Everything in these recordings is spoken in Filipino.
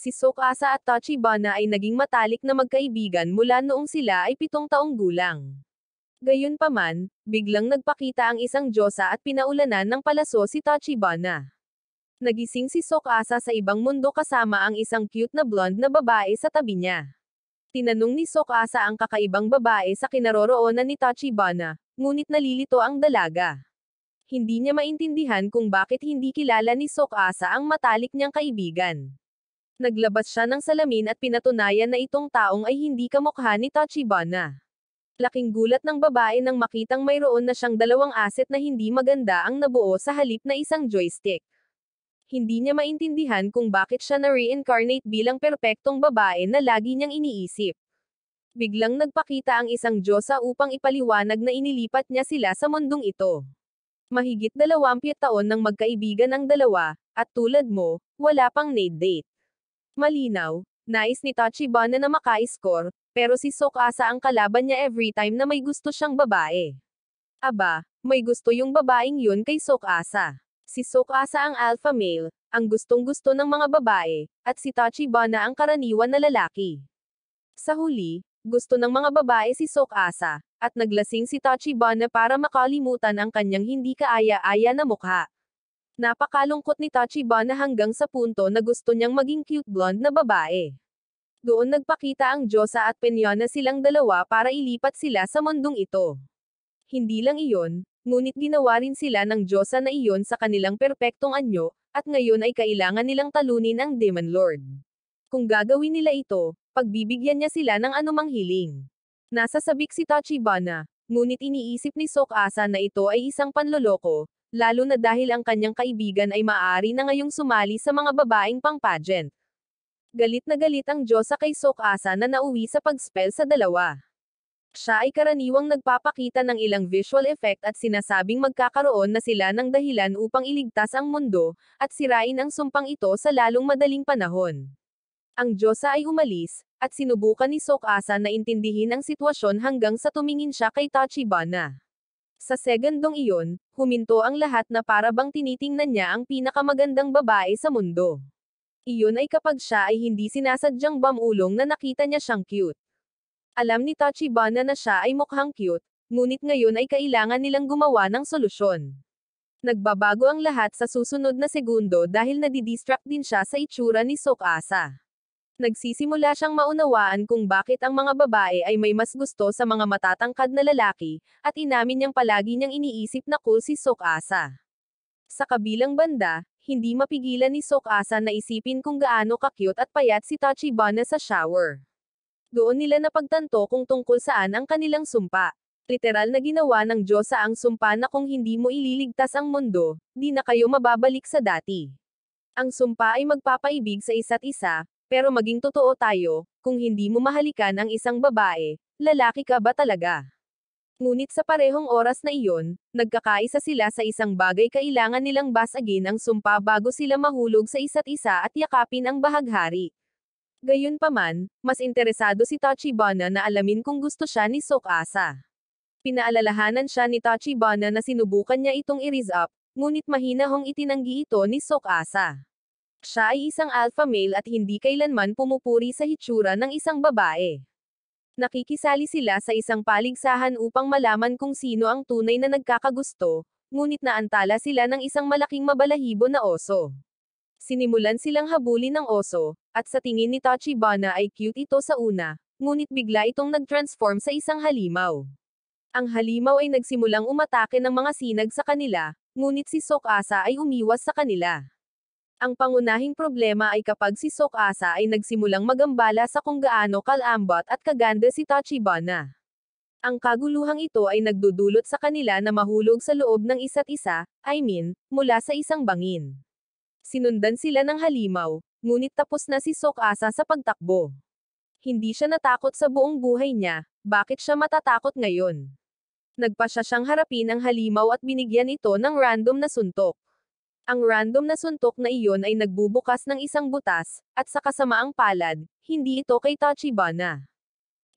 Si Tsukasa at Tachibana ay naging matalik na magkaibigan mula noong sila ay 7 taong gulang. Gayunpaman, biglang nagpakita ang isang diyosa at pinaulanan ng palaso si Tachibana. Nagising si Tsukasa sa ibang mundo kasama ang isang cute na blonde na babae sa tabi niya. Tinanong ni Tsukasa ang kakaibang babae sa kinaroroonan ni Tachibana, ngunit nalilito ang dalaga. Hindi niya maintindihan kung bakit hindi kilala ni Tsukasa ang matalik niyang kaibigan. Naglabas siya ng salamin at pinatunayan na itong taong ay hindi kamukha ni Tachibana. Laking gulat ng babae nang makitang mayroon na siyang 2 asset na hindi maganda ang nabuo sa halip na isang joystick. Hindi niya maintindihan kung bakit siya na-reincarnate bilang perpektong babae na lagi niyang iniisip. Biglang nagpakita ang isang diyosa upang ipaliwanag na inilipat niya sila sa mundong ito. Mahigit 20 taon nang magkaibigan ang dalawa, at tulad mo, wala pang date. Malinaw, nais ni Tachibana na maka-score, pero si Tsukasa ang kalaban niya every time na may gusto siyang babae. Aba, may gusto yung babaeng yun kay Tsukasa. Si Tsukasa ang alpha male, ang gustong-gusto ng mga babae, at si Tachibana ang karaniwan na lalaki. Sa huli, gusto ng mga babae si Tsukasa, at naglasing si Tachibana para makalimutan ang kanyang hindi kaaya-aya na mukha. Napakalungkot ni Tachibana hanggang sa punto na gusto niyang maging cute blonde na babae. Doon nagpakita ang diyosa at pinyona silang dalawa para ilipat sila sa mundong ito. Hindi lang iyon, ngunit ginawa rin sila ng diyosa na iyon sa kanilang perpektong anyo, at ngayon ay kailangan nilang talunin ang Demon Lord. Kung gagawin nila ito, pagbibigyan niya sila ng anumang hiling. Nasa sabik si Tachibana, ngunit iniisip ni Tsukasa na ito ay isang panloloko, lalo na dahil ang kanyang kaibigan ay maaari na ngayong sumali sa mga babaeng pang-pageant. Galit na galit ang diyosa kay Tsukasa na nauwi sa pag-spell sa dalawa. Siya ay karaniwang nagpapakita ng ilang visual effect at sinasabing magkakaroon na sila ng dahilan upang iligtas ang mundo, at sirain ang sumpang ito sa lalong madaling panahon. Ang diyosa ay umalis, at sinubukan ni Tsukasa na intindihin ang sitwasyon hanggang sa tumingin siya kay Tachibana. Sa segundong iyon, huminto ang lahat na para bang tinitingnan niya ang pinakamagandang babae sa mundo. Iyon ay kapag siya ay hindi sinasadyang bamulong na nakita niya siyang cute. Alam ni Tachibana na siya ay mukhang cute, ngunit ngayon ay kailangan nilang gumawa ng solusyon. Nagbabago ang lahat sa susunod na segundo dahil nadidistract din siya sa itsura ni Tsukasa. Nagsisimula siyang maunawaan kung bakit ang mga babae ay may mas gusto sa mga matatangkad na lalaki, at inamin niyang palagi niyang iniisip na cool si Tsukasa. Sa kabilang banda, hindi mapigilan ni Tsukasa na isipin kung gaano ka-cute at payat si Tachibana sa shower. Doon nila napagtanto kung tungkol saan ang kanilang sumpa. Literal na ginawa ng diyosa ang sumpa na kung hindi mo ililigtas ang mundo, di na kayo mababalik sa dati. Ang sumpa ay magpapaibig sa isa't isa, pero maging totoo tayo, kung hindi mo mahalikan ang isang babae, lalaki ka ba talaga? Ngunit sa parehong oras na iyon, nagkakaisa sila sa isang bagay kailangan nilang basagin ang sumpa bago sila mahulog sa isa't isa at yakapin ang bahaghari. Gayunpaman, mas interesado si Tachibana na alamin kung gusto siya ni Tsukasa. Pinaalalahanan siya ni Tachibana na sinubukan niya itong i-raise up, ngunit mahinahong itinanggi ito ni Tsukasa. Siya ay isang alpha male at hindi kailanman pumupuri sa hitsura ng isang babae. Nakikisali sila sa isang paligsahan upang malaman kung sino ang tunay na nagkakagusto, ngunit naantala sila ng isang malaking mabalahibo na oso. Sinimulan silang habulin ng oso, at sa tingin ni Tachibana ay cute ito sa una, ngunit bigla itong nag-transform sa isang halimaw. Ang halimaw ay nagsimulang umatake ng mga sinag sa kanila, ngunit si Tsukasa ay umiwas sa kanila. Ang pangunahing problema ay kapag si Tsukasa ay nagsimulang magambala sa kung gaano kalambot at kaganda si Tachibana. Ang kaguluhang ito ay nagdudulot sa kanila na mahulog sa loob ng isa't isa, mula sa isang bangin. Sinundan sila ng halimaw, ngunit tapos na si Tsukasa sa pagtakbo. Hindi siya natakot sa buong buhay niya, bakit siya matatakot ngayon? Nagpasya siyang harapin ang halimaw at binigyan ito ng random na suntok. Ang random na suntok na iyon ay nagbubukas ng isang butas, at sa kasamaang palad, hindi ito kay Tachibana.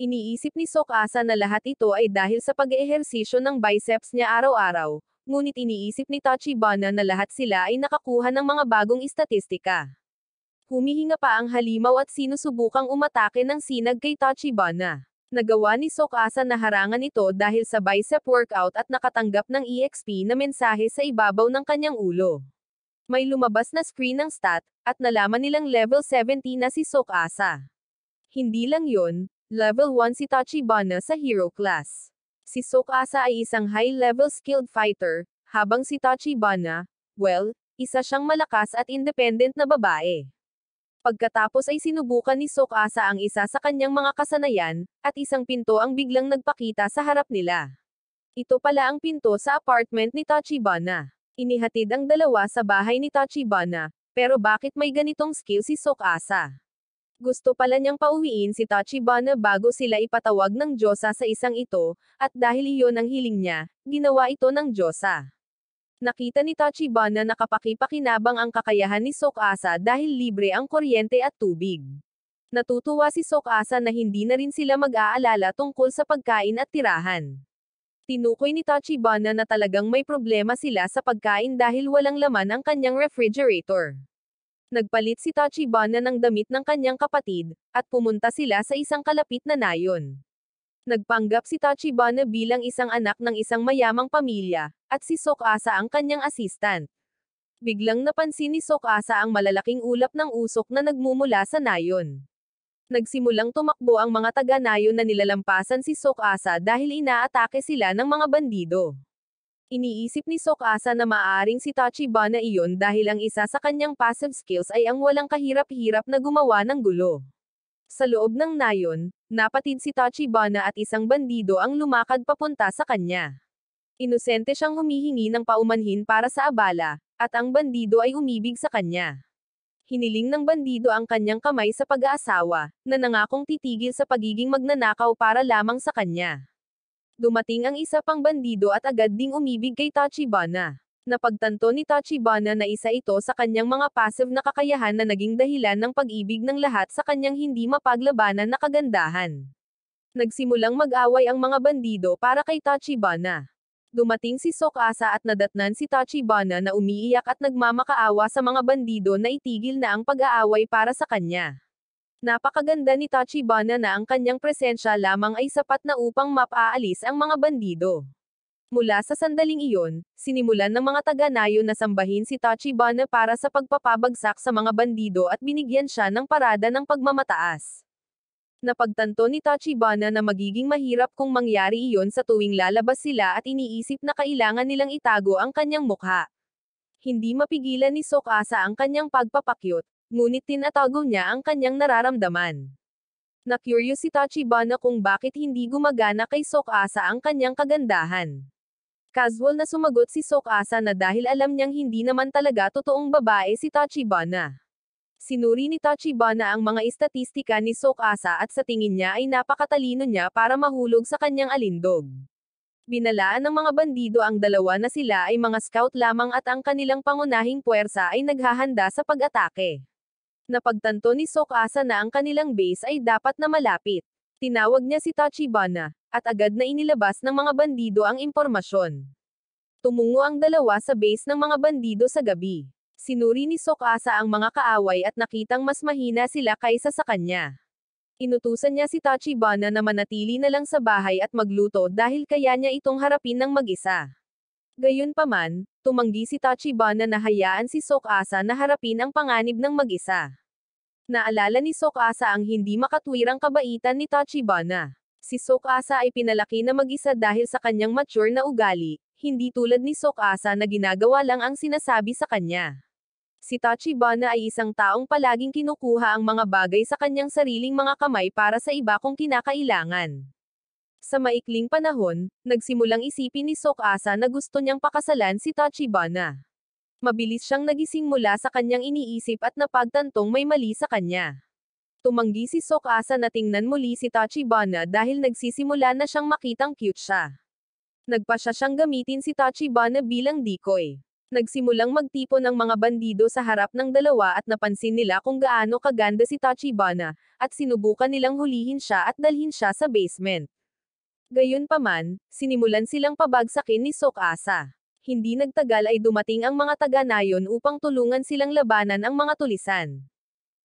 Iniisip ni Tsukasa na lahat ito ay dahil sa pag-eehersisyo ng biceps niya araw-araw, ngunit iniisip ni Tachibana na lahat sila ay nakakuha ng mga bagong istatistika. Humihinga pa ang halimaw at sinusubukang umatake ng sinag kay Tachibana. Nagawa ni Tsukasa na harangan ito dahil sa bicep workout at nakatanggap ng EXP na mensahe sa ibabaw ng kanyang ulo. May lumabas na screen ng stat, at nalaman nilang level 70 na si Tsukasa. Hindi lang yon, level 1 si Tachibana sa hero class. Si Tsukasa ay isang high-level skilled fighter, habang si Tachibana, well, isa siyang malakas at independent na babae. Pagkatapos ay sinubukan ni Tsukasa ang isa sa kanyang mga kasanayan, at isang pinto ang biglang nagpakita sa harap nila. Ito pala ang pinto sa apartment ni Tachibana. Inihatid ang dalawa sa bahay ni Tachibana, pero bakit may ganitong skill si Tsukasa? Gusto pala niyang pauwiin si Tachibana bago sila ipatawag ng Diyosa sa isang ito, at dahil iyon ang hiling niya, ginawa ito ng Diyosa. Nakita ni Tachibana na kapaki-pakinabang ang kakayahan ni Tsukasa dahil libre ang kuryente at tubig. Natutuwa si Tsukasa na hindi na rin sila mag-aalala tungkol sa pagkain at tirahan. Tinukoy ni Tachibana na talagang may problema sila sa pagkain dahil walang laman ang kanyang refrigerator. Nagpalit si Tachibana ng damit ng kanyang kapatid, at pumunta sila sa isang kalapit na nayon. Nagpanggap si Tachibana bilang isang anak ng isang mayamang pamilya, at si Tsukasa ang kanyang assistant. Biglang napansin ni Tsukasa ang malalaking ulap ng usok na nagmumula sa nayon. Nagsimulang tumakbo ang mga taga-nayon na nilalampasan si Tsukasa dahil inaatake sila ng mga bandido. Iniisip ni Tsukasa na maaaring si Tachibana iyon dahil ang isa sa kanyang passive skills ay ang walang kahirap-hirap na gumawa ng gulo. Sa loob ng nayon, napatid si Tachibana at isang bandido ang lumakad papunta sa kanya. Inosente siyang humihingi ng paumanhin para sa abala, at ang bandido ay umibig sa kanya. Hiniling ng bandido ang kanyang kamay sa pag-aasawa, na nangakong titigil sa pagiging magnanakaw para lamang sa kanya. Dumating ang isa pang bandido at agad ding umibig kay Tachibana. Napagtanto ni Tachibana na isa ito sa kanyang mga passive na kakayahan na naging dahilan ng pag-ibig ng lahat sa kanyang hindi mapaglabanan na kagandahan. Nagsimulang mag-away ang mga bandido para kay Tachibana. Dumating si Tsukasa at nadatnan si Tachibana na umiiyak at nagmamakaawa sa mga bandido na itigil na ang pag-aaway para sa kanya. Napakaganda ni Tachibana na ang kanyang presensya lamang ay sapat na upang mapaalis ang mga bandido. Mula sa sandaling iyon, sinimulan ng mga taga-nayon na sambahin si Tachibana para sa pagpapabagsak sa mga bandido at binigyan siya ng parada ng pagmamataas. Napagtanto ni Tachibana na magiging mahirap kung mangyari iyon sa tuwing lalabas sila at iniisip na kailangan nilang itago ang kanyang mukha. Hindi mapigilan ni Tsukasa ang kanyang pagpapakyut, ngunit tinatago niya ang kanyang nararamdaman. Na-curious si Tachibana kung bakit hindi gumagana kay Tsukasa ang kanyang kagandahan. Casual na sumagot si Tsukasa na dahil alam niyang hindi naman talaga totoong babae si Tachibana. Sinuri ni Tachibana ang mga istatistika ni Tsukasa at sa tingin niya ay napakatalino niya para mahulog sa kanyang alindog. Binalaan ng mga bandido ang dalawa na sila ay mga scout lamang at ang kanilang pangunahing puwersa ay naghahanda sa pag-atake. Napagtanto ni Tsukasa na ang kanilang base ay dapat na malapit. Tinawag niya si Tachibana, at agad na inilabas ng mga bandido ang impormasyon. Tumungo ang dalawa sa base ng mga bandido sa gabi. Sinuri ni Tsukasa ang mga kaaway at nakitang mas mahina sila kaysa sa kanya. Inutusan niya si Tachibana na manatili na lang sa bahay at magluto dahil kaya niya itong harapin ng mag-isa. Gayunpaman, tumanggi si Tachibana na hayaan si Tsukasa na harapin ang panganib ng mag-isa. Naalala ni Tsukasa ang hindi makatwirang kabaitan ni Tachibana. Si Tsukasa ay pinalaki na mag-isa dahil sa kanyang mature na ugali, hindi tulad ni Tsukasa na ginagawa lang ang sinasabi sa kanya. Si Tachibana ay isang taong palaging kinukuha ang mga bagay sa kanyang sariling mga kamay para sa iba kung kinakailangan. Sa maikling panahon, nagsimulang isipin ni Tsukasa na gusto niyang pakasalan si Tachibana. Mabilis siyang nagising mula sa kanyang iniisip at napagtantong may mali sa kanya. Tumanggi si Tsukasa na tingnan muli si Tachibana dahil nagsisimula na siyang makitang cute siya. Nagpasya siyang gamitin si Tachibana bilang decoy. Nagsimulang magtipon ang mga bandido sa harap ng dalawa at napansin nila kung gaano kaganda si Tachibana, at sinubukan nilang hulihin siya at dalhin siya sa basement. Gayunpaman, sinimulan silang pabagsakin ni Tsukasa. Hindi nagtagal ay dumating ang mga taga-nayon upang tulungan silang labanan ang mga tulisan.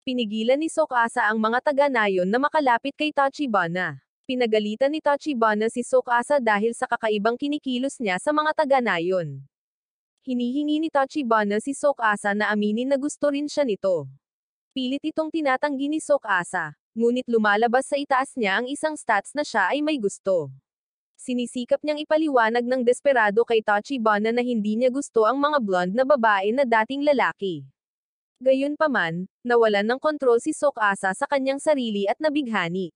Pinigilan ni Tsukasa ang mga taga-nayon na makalapit kay Tachibana. Pinagalitan ni Tachibana si Tsukasa dahil sa kakaibang kinikilos niya sa mga taga-nayon. Hinihingi ni Tachibana si Tsukasa na aminin na gusto rin siya nito. Pilit itong tinatanggi ni Tsukasa, ngunit lumalabas sa itaas niya ang isang stats na siya ay may gusto. Sinisikap niyang ipaliwanag ng desperado kay Tachibana na hindi niya gusto ang mga blonde na babae na dating lalaki. Gayunpaman, nawalan ng kontrol si Tsukasa sa kanyang sarili at nabighani.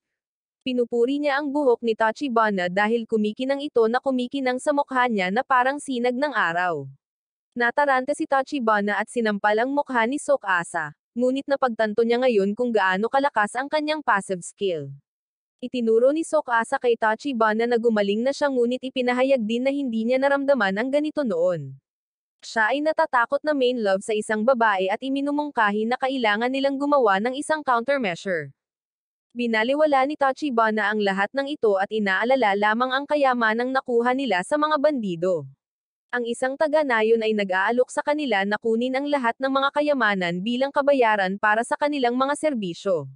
Pinupuri niya ang buhok ni Tachibana dahil kumikinang ito na kumikinang sa mukha niya na parang sinag ng araw. Nataranta si Tachibana at sinampal ang mukha ni Tsukasa, ngunit napagtanto niya ngayon kung gaano kalakas ang kanyang passive skill. Itinuro ni Tsukasa kay Tachibana na gumaling na siya ngunit ipinahayag din na hindi niya naramdaman ang ganito noon. Siya ay natatakot na main love sa isang babae at iminumungkahi na kailangan nilang gumawa ng isang countermeasure. Binaliwala ni Tachibana ang lahat ng ito at inaalala lamang ang kayamanang nakuha nila sa mga bandido. Ang isang taga-nayon ay nag-aalok sa kanila na kunin ang lahat ng mga kayamanan bilang kabayaran para sa kanilang mga serbisyo.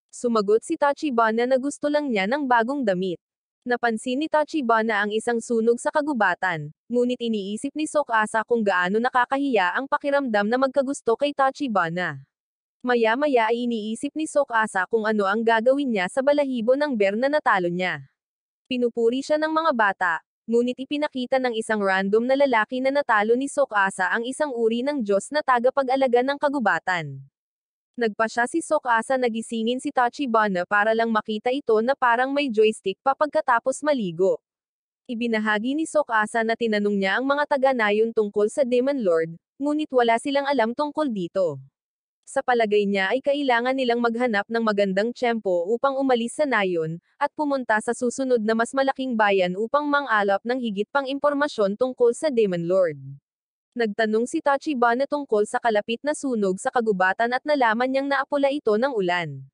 Sumagot si Tachibana na gusto lang niya ng bagong damit. Napansin ni Tachibana ang isang sunog sa kagubatan, ngunit iniisip ni Tsukasa kung gaano nakakahiya ang pakiramdam na magkagusto kay Tachibana. Maya-maya ay iniisip ni Tsukasa kung ano ang gagawin niya sa balahibo ng bear na natalo niya. Pinupuri siya ng mga bata, ngunit ipinakita ng isang random na lalaki na natalo ni Tsukasa ang isang uri ng Diyos na tagapag-alaga ng kagubatan. Nagpa siya si Tsukasa na gisingin si Tachibana para lang makita ito na parang may joystick pa pagkatapos maligo. Ibinahagi ni Tsukasa na tinanong niya ang mga taga-nayon tungkol sa Demon Lord, ngunit wala silang alam tungkol dito. Sa palagay niya ay kailangan nilang maghanap ng magandang tiyempo upang umalis sa nayon, at pumunta sa susunod na mas malaking bayan upang mang-alap ng higit pang impormasyon tungkol sa Demon Lord. Nagtanong si Tachibana tungkol sa kalapit na sunog sa kagubatan at nalaman niyang naapula ito ng ulan.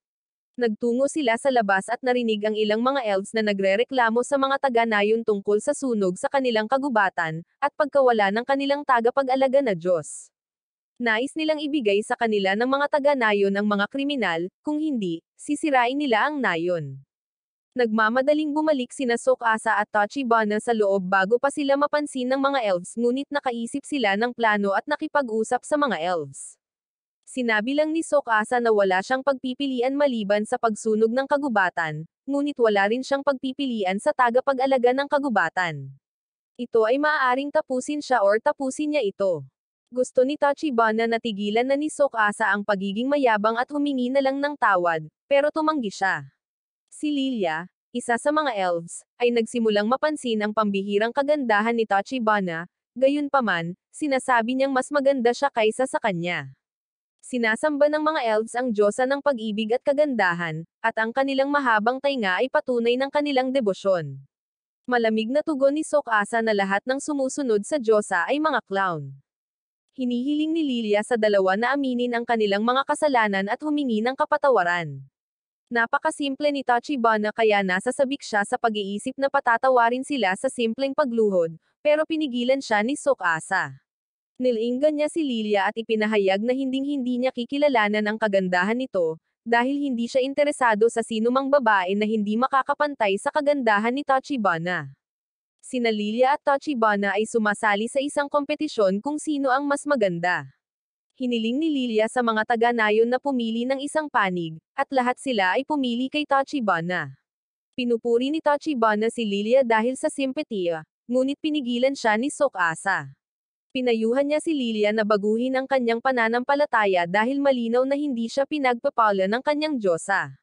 Nagtungo sila sa labas at narinig ang ilang mga elves na nagrereklamo sa mga taga-nayon tungkol sa sunog sa kanilang kagubatan, at pagkawala ng kanilang tagapag-alaga na Diyos. Nais nilang ibigay sa kanila ng mga taga-nayon ang mga kriminal, kung hindi, sisirain nila ang nayon. Nagmamadaling bumalik sina Tsukasa at Tachibana sa loob bago pa sila mapansin ng mga elves ngunit nakaisip sila ng plano at nakipag-usap sa mga elves. Sinabi lang ni Tsukasa na wala siyang pagpipilian maliban sa pagsunog ng kagubatan, ngunit wala rin siyang pagpipilian sa tagapag-alaga ng kagubatan. Ito ay maaaring tapusin siya or tapusin niya ito. Gusto ni Tachibana na tigilan na ni Tsukasa ang pagiging mayabang at humingi na lang ng tawad, pero tumanggi siya. Si Lilia, isa sa mga elves, ay nagsimulang mapansin ang pambihirang kagandahan ni Tachibana, gayunpaman, sinasabi niyang mas maganda siya kaysa sa kanya. Sinasamba ng mga elves ang Diyosa ng pag-ibig at kagandahan, at ang kanilang mahabang tainga ay patunay ng kanilang debosyon. Malamig na tugon ni Tsukasa na lahat ng sumusunod sa Diyosa ay mga clown. Hinihiling ni Lilia sa dalawa na aminin ang kanilang mga kasalanan at humingi ng kapatawaran. Napakasimple ni Tachibana kaya nasasabik siya sa pag-iisip na patatawarin sila sa simpleng pagluhod, pero pinigilan siya ni Tsukasa. Nilinggan niya si Lilia at ipinahayag na hinding-hindi niya kikilalanan ang kagandahan nito, dahil hindi siya interesado sa sinumang babae na hindi makakapantay sa kagandahan ni Tachibana. Sina Lilia at Tachibana ay sumasali sa isang kompetisyon kung sino ang mas maganda. Hiniling ni Lilia sa mga taga-nayon na pumili ng isang panig, at lahat sila ay pumili kay Tachibana. Pinupuri ni Tachibana si Lilia dahil sa simpatiya, ngunit pinigilan siya ni Tsukasa. Pinayuhan niya si Lilia na baguhin ang kanyang pananampalataya dahil malinaw na hindi siya pinagpapala ng kanyang Diyosa.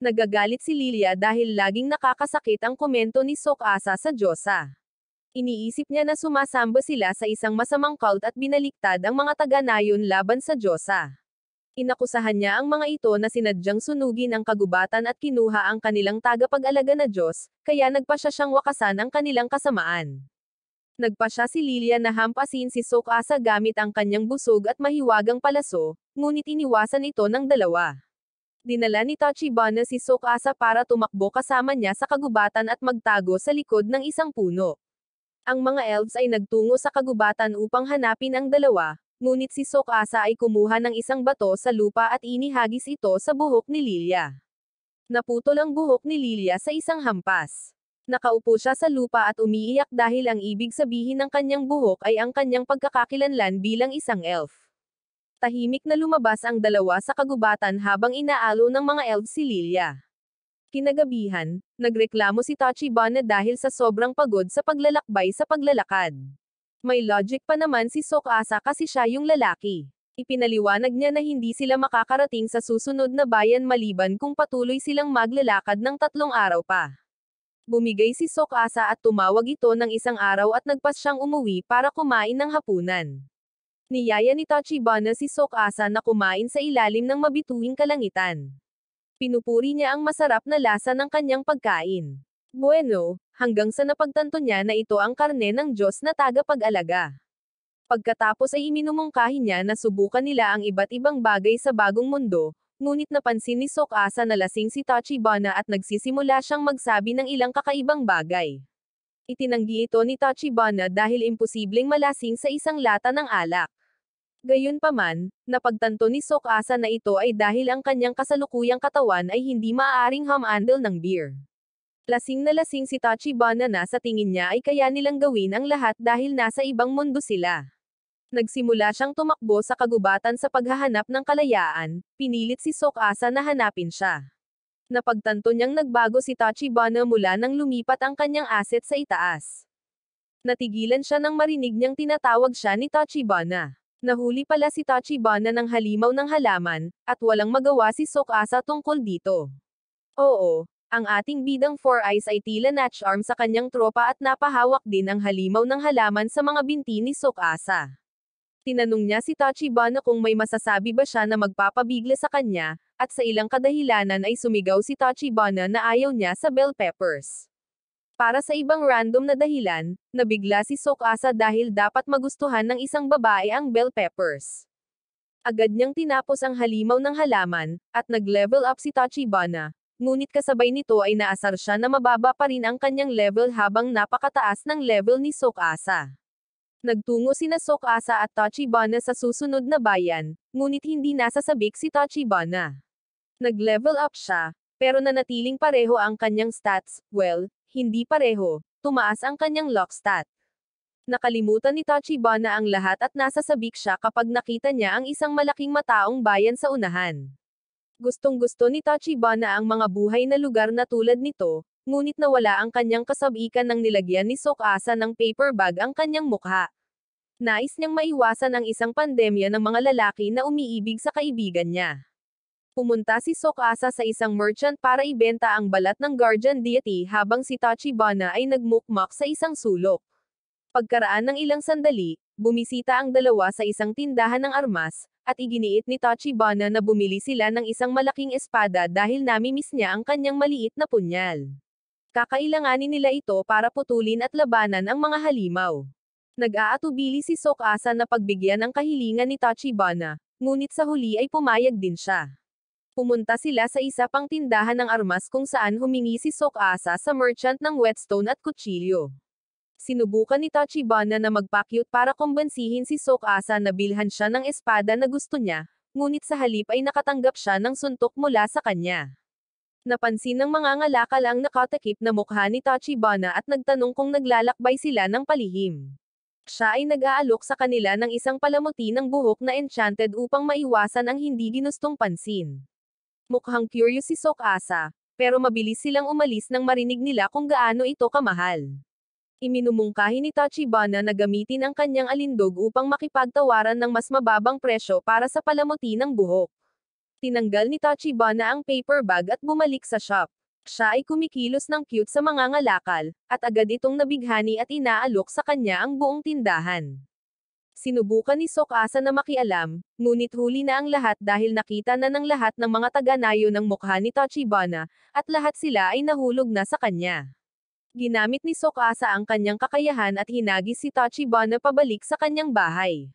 Nagagalit si Lilia dahil laging nakakasakit ang komento ni Tsukasa sa Diyosa. Iniisip niya na sumasamba sila sa isang masamang cult at binaliktad ang mga taga-nayon laban sa Diyosa. Inakusahan niya ang mga ito na sinadyang sunugin ang kagubatan at kinuha ang kanilang tagapag-alaga na Diyos, kaya nagpa siya siyang wakasan ang kanilang kasamaan. Nagpa siya si Lilia na hampasin si Tsukasa gamit ang kanyang busog at mahiwagang palaso, ngunit iniwasan ito ng dalawa. Dinala ni Tachibana si Tsukasa para tumakbo kasama niya sa kagubatan at magtago sa likod ng isang puno. Ang mga elves ay nagtungo sa kagubatan upang hanapin ang dalawa, Ngunit si Tsukasa ay kumuha ng isang bato sa lupa at inihagis ito sa buhok ni Lilia. Naputol ang buhok ni Lilia sa isang hampas. Nakaupo siya sa lupa at umiiyak dahil ang ibig sabihin ng kanyang buhok ay ang kanyang pagkakakilanlan bilang isang elf. Tahimik na lumabas ang dalawa sa kagubatan habang inaalo ng mga elves si Lilia. Kinagabihan, nagreklamo si Tachibana dahil sa sobrang pagod sa paglalakbay sa paglalakad. May logic pa naman si Tsukasa kasi siya yung lalaki. Ipinaliwanag niya na hindi sila makakarating sa susunod na bayan maliban kung patuloy silang maglalakad ng 3 araw pa. Bumigay si Tsukasa at tumawag ito ng isang araw at nagpas siyang umuwi para kumain ng hapunan. Niyaya ni Tachibana si Tsukasa na kumain sa ilalim ng mabituing kalangitan. Pinupuri niya ang masarap na lasa ng kanyang pagkain. Bueno, hanggang sa napagtanto niya na ito ang karne ng Diyos na tagapag-alaga. Pagkatapos ay iminumungkahi niya na subukan nila ang iba't ibang bagay sa bagong mundo, ngunit napansin ni Tsukasa na lasing si Tachibana at nagsisimula siyang magsabi ng ilang kakaibang bagay. Itinanggi ito ni Tachibana dahil imposibleng malasing sa isang lata ng alak. Gayunpaman, napagtanto ni Tsukasa na ito ay dahil ang kanyang kasalukuyang katawan ay hindi maaaring humandle ng beer. Lasing na lasing si Tachibana na sa tingin niya ay kaya nilang gawin ang lahat dahil nasa ibang mundo sila. Nagsimula siyang tumakbo sa kagubatan sa paghahanap ng kalayaan, pinilit si Tsukasa na hanapin siya. Napagtanto niyang nagbago si Tachibana mula nang lumipat ang kanyang asset sa itaas. Natigilan siya nang marinig niyang tinatawag siya ni Tachibana. Nahuli pala si Tachibana ng halimaw ng halaman, at walang magawa si Tsukasa tungkol dito. Oo, ang ating bidang Four Eyes ay tila na-charm sa kanyang tropa at napahawak din ang halimaw ng halaman sa mga binti ni Tsukasa. Tinanong niya si Tachibana kung may masasabi ba siya na magpapabigla sa kanya, at sa ilang kadahilanan ay sumigaw si Tachibana na ayaw niya sa bell peppers. Para sa ibang random na dahilan, nabigla si Tsukasa dahil dapat magustuhan ng isang babae ang bell peppers. Agad niyang tinapos ang halimaw ng halaman, at nag-level up si Tachibana, ngunit kasabay nito ay naasar siya na mababa pa rin ang kanyang level habang napakataas ng level ni Tsukasa. Nagtungo sina Tsukasa at Tachibana sa susunod na bayan, ngunit hindi nasasabik si Tachibana. Nag-level up siya, pero nanatiling pareho ang kanyang stats, well, hindi pareho, tumaas ang kanyang luck stat. Nakalimutan ni Tachibana ang lahat at nasasabik siya kapag nakita niya ang isang malaking mataong bayan sa unahan. Gustong-gusto ni Tachibana ang mga buhay na lugar na tulad nito, ngunit nawala ang kanyang kasabikan nang nilagyan ni Tsukasa ng paper bag ang kanyang mukha. Nais niyang maiwasan ang isang pandemya ng mga lalaki na umiibig sa kaibigan niya. Pumunta si Tsukasa sa isang merchant para ibenta ang balat ng guardian deity habang si Tachibana ay nagmukmak sa isang sulok. Pagkaraan ng ilang sandali, bumisita ang dalawa sa isang tindahan ng armas, at iginiit ni Tachibana na bumili sila ng isang malaking espada dahil namimiss niya ang kanyang maliit na punyal. Kakailanganin nila ito para putulin at labanan ang mga halimaw. Nag-aatubili si Tsukasa na pagbigyan ang kahilingan ni Tachibana, ngunit sa huli ay pumayag din siya. Pumunta sila sa isa pang tindahan ng armas kung saan humingi si Tsukasa sa merchant ng whetstone at kutsilyo. Sinubukan ni Tachibana na magpakyut para kumbansihin si Tsukasa na bilhan siya ng espada na gusto niya, ngunit sa halip ay nakatanggap siya ng suntok mula sa kanya. Napansin ng mga ngalakal ang nakatakip na mukha ni Tachibana at nagtanong kung naglalakbay sila ng palihim. Siya ay nag-aalok sa kanila ng isang palamuti ng buhok na enchanted upang maiwasan ang hindi ginustong pansin. Mukhang curious si Tsukasa, pero mabilis silang umalis nang marinig nila kung gaano ito kamahal. Iminumungkahi ni Tachibana na gamitin ang kanyang alindog upang makipagtawaran ng mas mababang presyo para sa palamuti ng buhok. Tinanggal ni Tachibana ang paper bag at bumalik sa shop. Siya ay kumikilos ng cute sa mga ngalakal, at agad itong nabighani at inaalok sa kanya ang buong tindahan. Sinubukan ni Tsukasa na makialam, ngunit huli na ang lahat dahil nakita na ng lahat ng mga taga-nayo ng mukha ni Tachibana, at lahat sila ay nahulog na sa kanya. Ginamit ni Tsukasa ang kanyang kakayahan at hinagis si Tachibana pabalik sa kanyang bahay.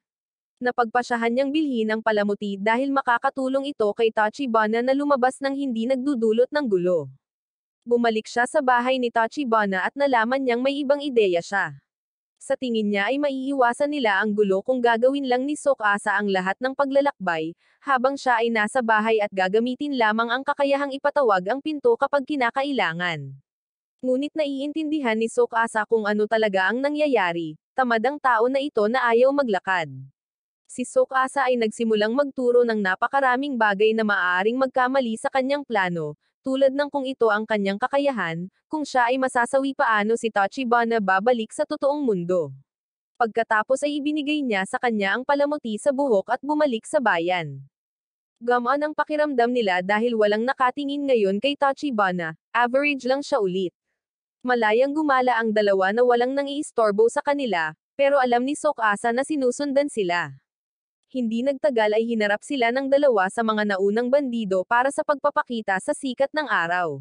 Napagpasyahan niyang bilhin ang palamuti dahil makakatulong ito kay Tachibana na lumabas ng hindi nagdudulot ng gulo. Bumalik siya sa bahay ni Tachibana at nalaman niyang may ibang ideya siya. Sa tingin niya ay maiiwasan nila ang gulo kung gagawin lang ni Tsukasa ang lahat ng paglalakbay, habang siya ay nasa bahay at gagamitin lamang ang kakayahang ipatawag ang pinto kapag kinakailangan. Ngunit naiintindihan ni Tsukasa kung ano talaga ang nangyayari, tamad ang tao na ito na ayaw maglakad. Si Tsukasa ay nagsimulang magturo ng napakaraming bagay na maaaring magkamali sa kanyang plano, tulad ng kung ito ang kanyang kakayahan, kung siya ay masasawi paano si Tachibana babalik sa totoong mundo. Pagkatapos ay ibinigay niya sa kanya ang palamuti sa buhok at bumalik sa bayan. Gamaan ang pakiramdam nila dahil walang nakatingin ngayon kay Tachibana, average lang siya ulit. Malayang gumala ang dalawa na walang nangiistorbo sa kanila, pero alam ni Tsukasa na sinusundan sila. Hindi nagtagal ay hinarap sila ng dalawa sa mga naunang bandido para sa pagpapakita sa sikat ng araw.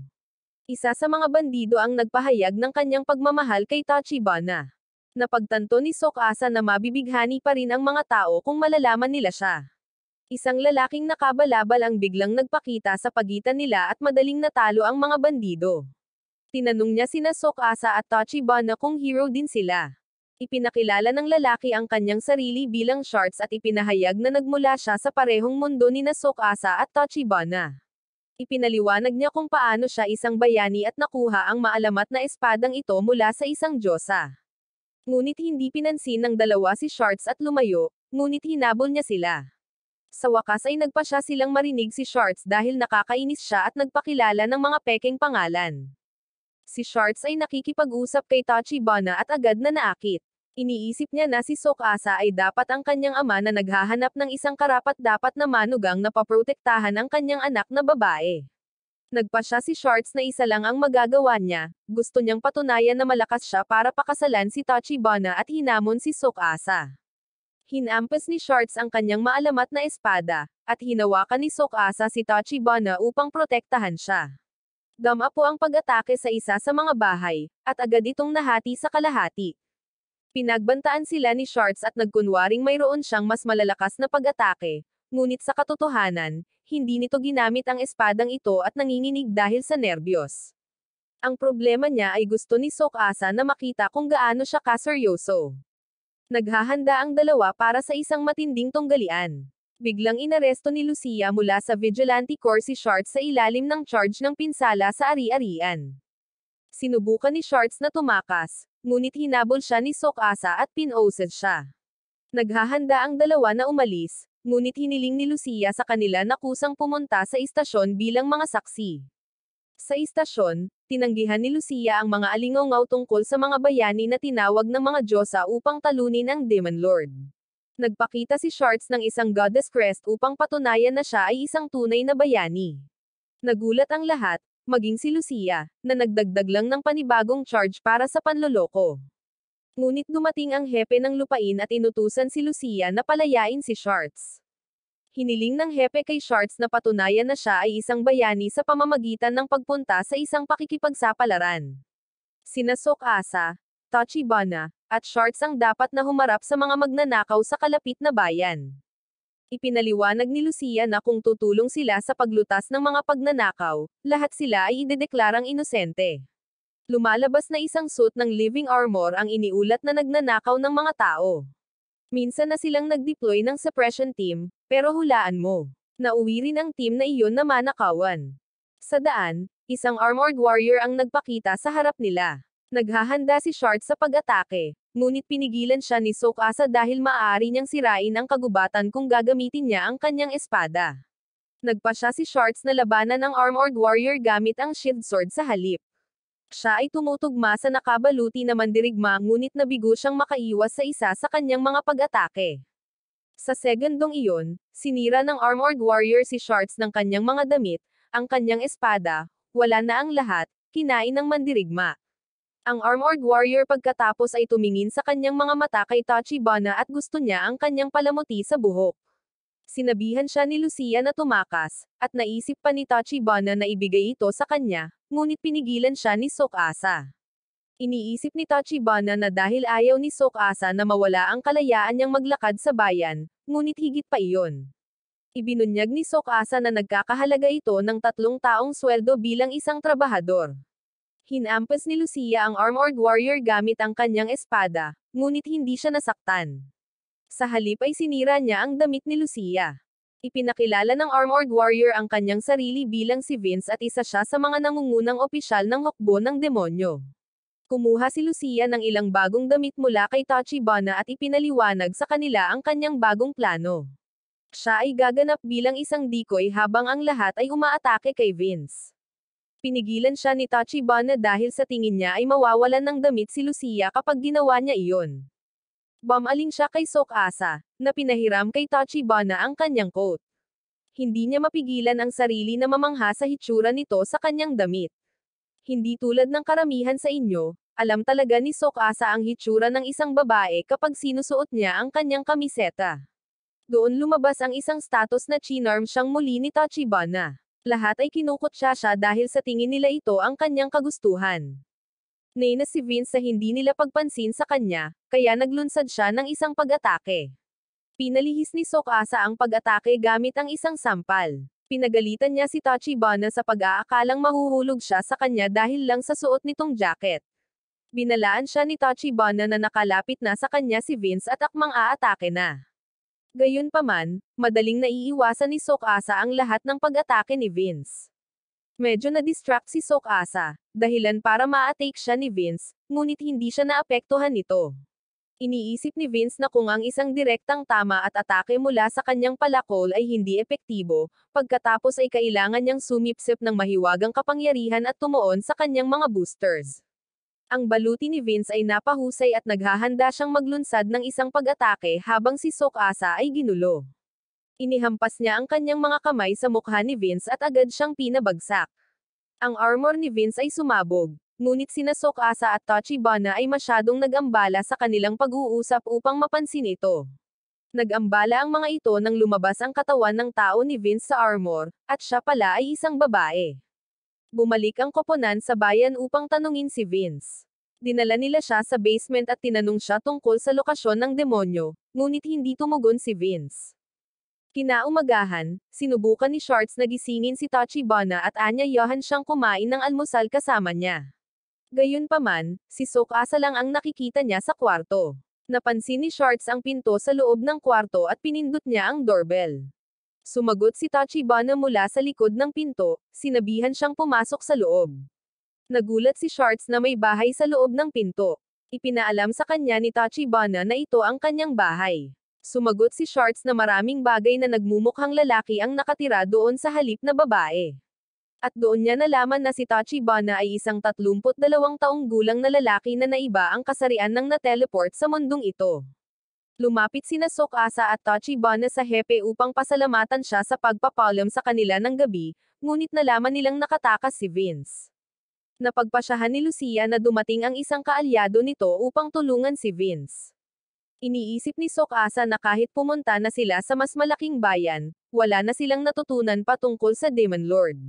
Isa sa mga bandido ang nagpahayag ng kanyang pagmamahal kay Tachibana. Napagtanto ni Tsukasa na mabibighani pa rin ang mga tao kung malalaman nila siya. Isang lalaking nakabalabal ang biglang nagpakita sa pagitan nila at madaling natalo ang mga bandido. Tinanong niya sina Tsukasa at Tachibana kung hero din sila. Ipinakilala ng lalaki ang kanyang sarili bilang Shards at ipinahayag na nagmula siya sa parehong mundo ni Tsukasa at Tachibana. Ipinaliwanag niya kung paano siya isang bayani at nakuha ang maalamat na espadang ito mula sa isang diyosa. Ngunit hindi pinansin ng dalawa si Shards at lumayo, ngunit hinabol niya sila. Sa wakas ay nagpa siya silang marinig si Shards dahil nakakainis siya at nagpakilala ng mga pekeng pangalan. Si Shards ay nakikipag-usap kay Tachibana at agad na naakit. Iniisip niya na si Tsukasa ay dapat ang kanyang ama na naghahanap ng isang karapat-dapat na manugang na paprotektahan ang kanyang anak na babae. Nagpa siya si Shards na isa lang ang magagawa niya, gusto niyang patunayan na malakas siya para pakasalan si Tachibana at hinamon si Tsukasa. Hinampas ni Shards ang kanyang maalamat na espada, at hinawakan ni Tsukasa si Tachibana upang protektahan siya. Dama po ang pag-atake sa isa sa mga bahay, at agad itong nahati sa kalahati. Pinagbantaan sila ni Shards at nagkunwaring mayroon siyang mas malalakas na pag-atake, ngunit sa katotohanan, hindi nito ginamit ang espadang ito at nanginginig dahil sa nerbiyos. Ang problema niya ay gusto ni Tsukasa na makita kung gaano siya kaseryoso. Naghahanda ang dalawa para sa isang matinding tunggalian. Biglang inaresto ni Lucia mula sa Vigilante Corps si Shards sa ilalim ng charge ng pinsala sa ari-arian. Sinubukan ni Shards na tumakas, ngunit hinabol siya ni Tsukasa at pinosed siya. Naghahanda ang dalawa na umalis, ngunit hiniling ni Lucia sa kanila na kusang pumunta sa istasyon bilang mga saksi. Sa istasyon, tinanggihan ni Lucia ang mga alingaw tungkol sa mga bayani na tinawag ng mga diyosa upang talunin ang Demon Lord. Nagpakita si Shards ng isang goddess crest upang patunayan na siya ay isang tunay na bayani. Nagulat ang lahat, maging si Lucia, na nagdagdag lang ng panibagong charge para sa panloloko. Ngunit dumating ang hepe ng lupain at inutusan si Lucia na palayain si Shards. Hiniling ng hepe kay Shards na patunayan na siya ay isang bayani sa pamamagitan ng pagpunta sa isang pakikipagsapalaran. Sina Tsukasa, Tachibana, at Shards ang dapat na humarap sa mga magnanakaw sa kalapit na bayan. Ipinaliwanag ni Lucia na kung tutulong sila sa paglutas ng mga pagnanakaw, lahat sila ay idedeklarang inosente. Lumalabas na isang suit ng living armor ang iniulat na nagnanakaw ng mga tao. Minsan na silang nag-deploy ng suppression team, pero hulaan mo. Nauwi rin ang team na iyon na manakawan. Sa daan, isang armored warrior ang nagpakita sa harap nila. Naghahanda si Shards sa pag-atake, ngunit pinigilan siya ni Tsukasa dahil maaari niyang sirain ang kagubatan kung gagamitin niya ang kanyang espada. Nagpa siya si Shards na labanan ang armored warrior gamit ang shield sword sa halip. Siya ay tumutugma sa nakabaluti na mandirigma ngunit nabigo siyang makaiwas sa isa sa kanyang mga pag-atake. Sa segundong iyon, sinira ng armored warrior si Shards ng kanyang mga damit, ang kanyang espada, wala na ang lahat, kinain ng mandirigma. Ang armored warrior pagkatapos ay tumingin sa kanyang mga mata kay Tachibana at gusto niya ang kanyang palamuti sa buhok. Sinabihan siya ni Lucia na tumakas, at naisip pa ni Tachibana na ibigay ito sa kanya, ngunit pinigilan siya ni Tsukasa. Iniisip ni Tachibana na dahil ayaw ni Tsukasa na mawala ang kalayaan niyang maglakad sa bayan, ngunit higit pa iyon. Ibinunyag ni Tsukasa na nagkakahalaga ito ng 3 taong sweldo bilang isang trabahador. Hinampas ni Lucia ang armored warrior gamit ang kanyang espada, ngunit hindi siya nasaktan. Sa halip ay sinira niya ang damit ni Lucia. Ipinakilala ng armored warrior ang kanyang sarili bilang si Vince at isa siya sa mga nangungunang opisyal ng hukbo ng demonyo. Kumuha si Lucia ng ilang bagong damit mula kay Tachibana at ipinaliwanag sa kanila ang kanyang bagong plano. Siya ay gaganap bilang isang decoy habang ang lahat ay umaatake kay Vince. Pinigilan siya ni Tachibana dahil sa tingin niya ay mawawalan ng damit si Lucia kapag ginawa niya iyon. Bumaling siya kay Tsukasa, na pinahiram kay Tachibana ang kanyang coat. Hindi niya mapigilan ang sarili na mamangha sa hitsura nito sa kanyang damit. Hindi tulad ng karamihan sa inyo, alam talaga ni Tsukasa ang hitsura ng isang babae kapag sinusuot niya ang kanyang kamiseta. Doon lumabas ang isang status na chinarm siyang muli ni Tachibana. Lahat ay kinukutya siya dahil sa tingin nila ito ang kanyang kagustuhan. Na si Vince sa hindi nila pagpansin sa kanya, kaya naglunsad siya ng isang pag-atake. Pinalihis ni Tsukasa ang pag-atake gamit ang isang sampal. Pinagalitan niya si Tachibana sa pag-aakalang mahuhulog siya sa kanya dahil lang sa suot nitong jacket. Binalaan siya ni Tachibana na nakalapit na sa kanya si Vince at akmang aatake na. Gayunpaman, madaling naiiwasan ni Tsukasa ang lahat ng pag-atake ni Vince. Medyo na-distract si Tsukasa, dahilan para ma-atake siya ni Vince, ngunit hindi siya naapektuhan nito. Iniisip ni Vince na kung ang isang direktang tama at atake mula sa kanyang palakol ay hindi epektibo, pagkatapos ay kailangan niyang sumipsip ng mahiwagang kapangyarihan at tumuon sa kanyang mga boosters. Ang baluti ni Vince ay napahusay at naghahanda siyang maglunsad ng isang pag-atake habang si Tsukasa ay ginulo. Inihampas niya ang kanyang mga kamay sa mukha ni Vince at agad siyang pinabagsak. Ang armor ni Vince ay sumabog, ngunit sina Tsukasa at Tachibana ay masyadong nag-ambala sa kanilang pag-uusap upang mapansin ito. Nag-ambala ang mga ito nang lumabas ang katawan ng tao ni Vince sa armor, at siya pala ay isang babae. Bumalik ang koponan sa bayan upang tanungin si Vince. Dinala nila siya sa basement at tinanong siya tungkol sa lokasyon ng demonyo, ngunit hindi tumugon si Vince. Kinaumagahan, sinubukan ni Shorts na gisingin si Tachibana at aanyayahan siyang kumain ng almusal kasama niya. Gayunpaman, si Tsukasa lang ang nakikita niya sa kwarto. Napansin ni Shorts ang pinto sa loob ng kwarto at pinindot niya ang doorbell. Sumagot si Tachibana mula sa likod ng pinto, sinabihan siyang pumasok sa loob. Nagulat si Shorts na may bahay sa loob ng pinto. Ipinaalam sa kanya ni Tachibana na ito ang kanyang bahay. Sumagot si Shorts na maraming bagay na nagmumukhang lalaki ang nakatira doon sa halip na babae. At doon niya nalaman na si Tachibana ay isang 32 taong gulang na lalaki na naiba ang kasarian ng na-teleport sa mundong ito. Lumapit sina Tsukasa at Tachibana sa hepe upang pasalamatan siya sa pagpapalam sa kanila ng gabi, ngunit nalaman nilang nakatakas si Vince. Napagpasyahan ni Lucia na dumating ang isang kaalyado nito upang tulungan si Vince. Iniisip ni Tsukasa na kahit pumunta na sila sa mas malaking bayan, wala na silang natutunan patungkol sa Demon Lord.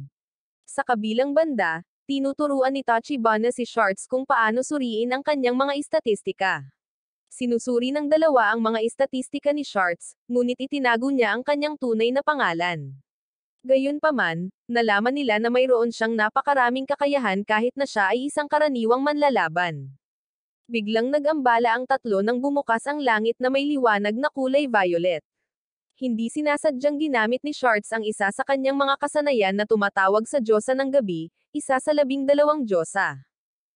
Sa kabilang banda, tinuturuan ni Tachibana si Shorts kung paano suriin ang kanyang mga istatistika. Sinusuri ng dalawa ang mga istatistika ni Shorts, ngunit itinago niya ang kanyang tunay na pangalan. Gayunpaman, nalaman nila na mayroon siyang napakaraming kakayahan kahit na siya ay isang karaniwang manlalaban. Biglang nag-ambala ang tatlo nang bumukas ang langit na may liwanag na kulay violet. Hindi sinasadyang ginamit ni Shorts ang isa sa kanyang mga kasanayan na tumatawag sa Diyosa ng gabi, isa sa 12 Diyosa.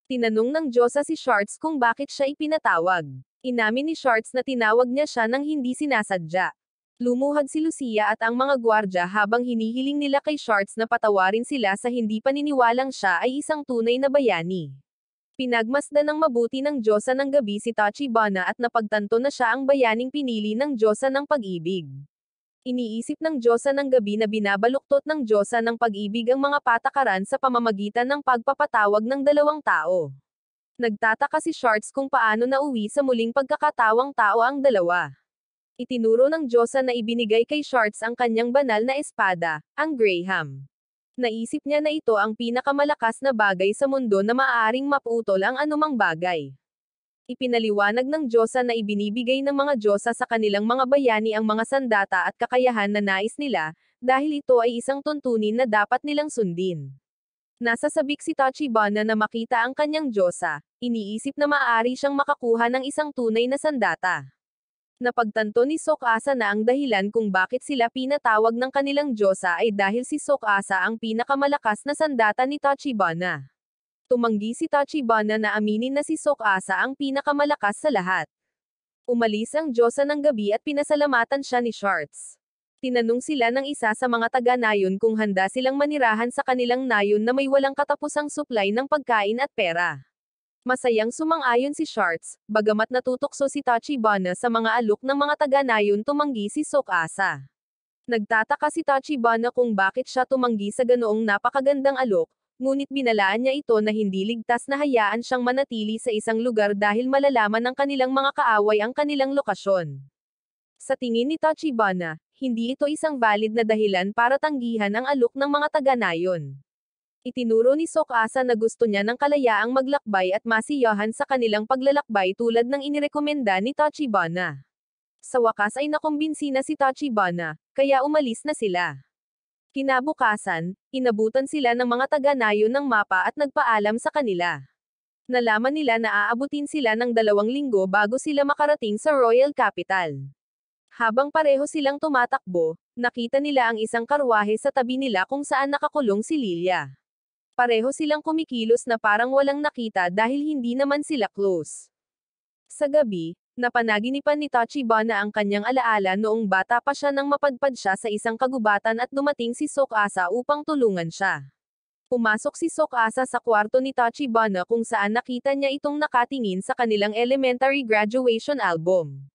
Tinanong ng Diyosa si Shorts kung bakit siya ipinatawag. Inamin ni Shorts na tinawag niya siya nang hindi sinasadya. Lumuhad si Lucia at ang mga gwardya habang hinihiling nila kay Shorts na patawarin sila sa hindi paniniwalang siya ay isang tunay na bayani. Pinagmasdan ng mabuti ng Diyosa ng gabi si Tachibana at napagtanto na siya ang bayaning pinili ng Diyosa ng pag-ibig. Iniisip ng Diyosa ng gabi na binabaluktot ng Diyosa ng pag-ibig ang mga patakaran sa pamamagitan ng pagpapatawag ng dalawang tao. Nagtataka si Shorts kung paano nauwi sa muling pagkakatawang tao ang dalawa. Itinuro ng Diyosa na ibinigay kay Shorts ang kanyang banal na espada, ang Graham. Naisip niya na ito ang pinakamalakas na bagay sa mundo na maaaring maputol ang anumang bagay. Ipinaliwanag ng Diyosa na ibinibigay ng mga Diyosa sa kanilang mga bayani ang mga sandata at kakayahan na nais nila, dahil ito ay isang tuntunin na dapat nilang sundin. Nasa sabik si Tachibana na makita ang kanyang Diyosa, iniisip na maaari siyang makakuha ng isang tunay na sandata. Napagtanto ni Tsukasa na ang dahilan kung bakit sila pinatawag ng kanilang Diyosa ay dahil si Tsukasa ang pinakamalakas na sandata ni Tachibana. Tumanggi si Tachibana na aminin na si Tsukasa ang pinakamalakas sa lahat. Umalis ang Diyosa ng gabi at pinasalamatan siya ni Shards. Tinanong sila ng isa sa mga taga-nayon kung handa silang manirahan sa kanilang nayon na may walang katapusang supply ng pagkain at pera. Masayang sumang-ayon si Shards, bagamat natutokso si Tachibana sa mga alok ng mga taga-nayon tumanggi si Tsukasa. Nagtataka si Tachibana kung bakit siya tumanggi sa ganoong napakagandang alok, ngunit binalaan niya ito na hindi ligtas na hayaan siyang manatili sa isang lugar dahil malalaman ng kanilang mga kaaway ang kanilang lokasyon. Sa tingin ni Tachibana, hindi ito isang valid na dahilan para tanggihan ang alok ng mga taga-nayon. Itinuro ni Tsukasa na gusto niya ng kalayaang maglakbay at masiyahan sa kanilang paglalakbay tulad ng inirekomenda ni Tachibana. Sa wakas ay nakumbinsi na si Tachibana, kaya umalis na sila. Kinabukasan, inabutan sila ng mga taga-nayon ng mapa at nagpaalam sa kanila. Nalaman nila na aabutin sila ng 2 linggo bago sila makarating sa Royal Capital. Habang pareho silang tumatakbo, nakita nila ang isang karwahe sa tabi nila kung saan nakakulong si Lilia. Pareho silang kumikilos na parang walang nakita dahil hindi naman sila close. Sa gabi, napanaginipan ni Tachibana ang kanyang alaala noong bata pa siya nang mapadpad siya sa isang kagubatan at dumating si Tsukasa upang tulungan siya. Pumasok si Tsukasa sa kwarto ni Tachibana kung saan nakita niya itong nakatingin sa kanilang elementary graduation album.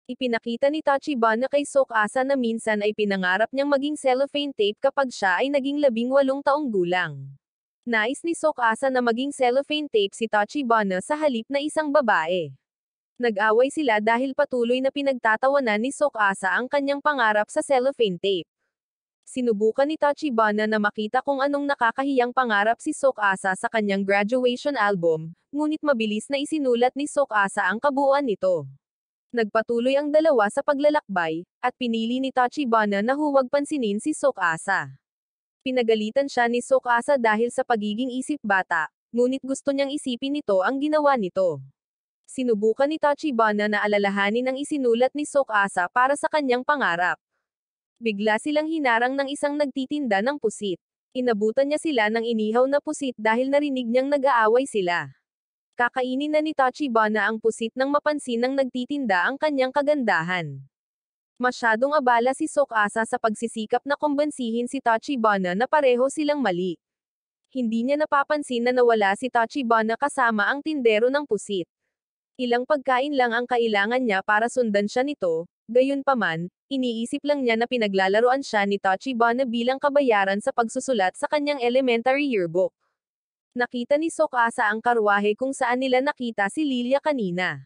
Ipinakita ni Tachibana kay Tsukasa na minsan ay pinangarap niyang maging cellophane tape kapag siya ay naging 18 taong gulang. Nais ni Tsukasa na maging cellophane tape si Tachibana sa halip na isang babae. Nag-away sila dahil patuloy na pinagtatawanan ni Tsukasa ang kanyang pangarap sa cellophane tape. Sinubukan ni Tachibana na makita kung anong nakakahiyang pangarap si Tsukasa sa kanyang graduation album, ngunit mabilis na isinulat ni Tsukasa ang kabuuan nito. Nagpatuloy ang dalawa sa paglalakbay, at pinili ni Tachibana na huwag pansinin si Tsukasa. Pinagalitan siya ni Tsukasa dahil sa pagiging isip bata, ngunit gusto niyang isipin nito ang ginawa nito. Sinubukan ni Tachibana na alalahanin ang isinulat ni Tsukasa para sa kanyang pangarap. Bigla silang hinarang ng isang nagtitinda ng pusit. Inabutan niya sila ng inihaw na pusit dahil narinig niyang nag-aaway sila. Kakainin na ni Tachibana ang pusit nang mapansin ng nagtitinda ang kanyang kagandahan. Masyadong abala si Tsukasa sa pagsisikap na kumbansihin si Tachibana na pareho silang mali. Hindi niya napapansin na nawala si Tachibana kasama ang tindero ng pusit. Ilang pagkain lang ang kailangan niya para sundan siya nito, gayunpaman, iniisip lang niya na pinaglalaroan siya ni Tachibana bilang kabayaran sa pagsusulat sa kanyang elementary yearbook. Nakita ni Tsukasa ang karwahe kung saan nila nakita si Lilia kanina.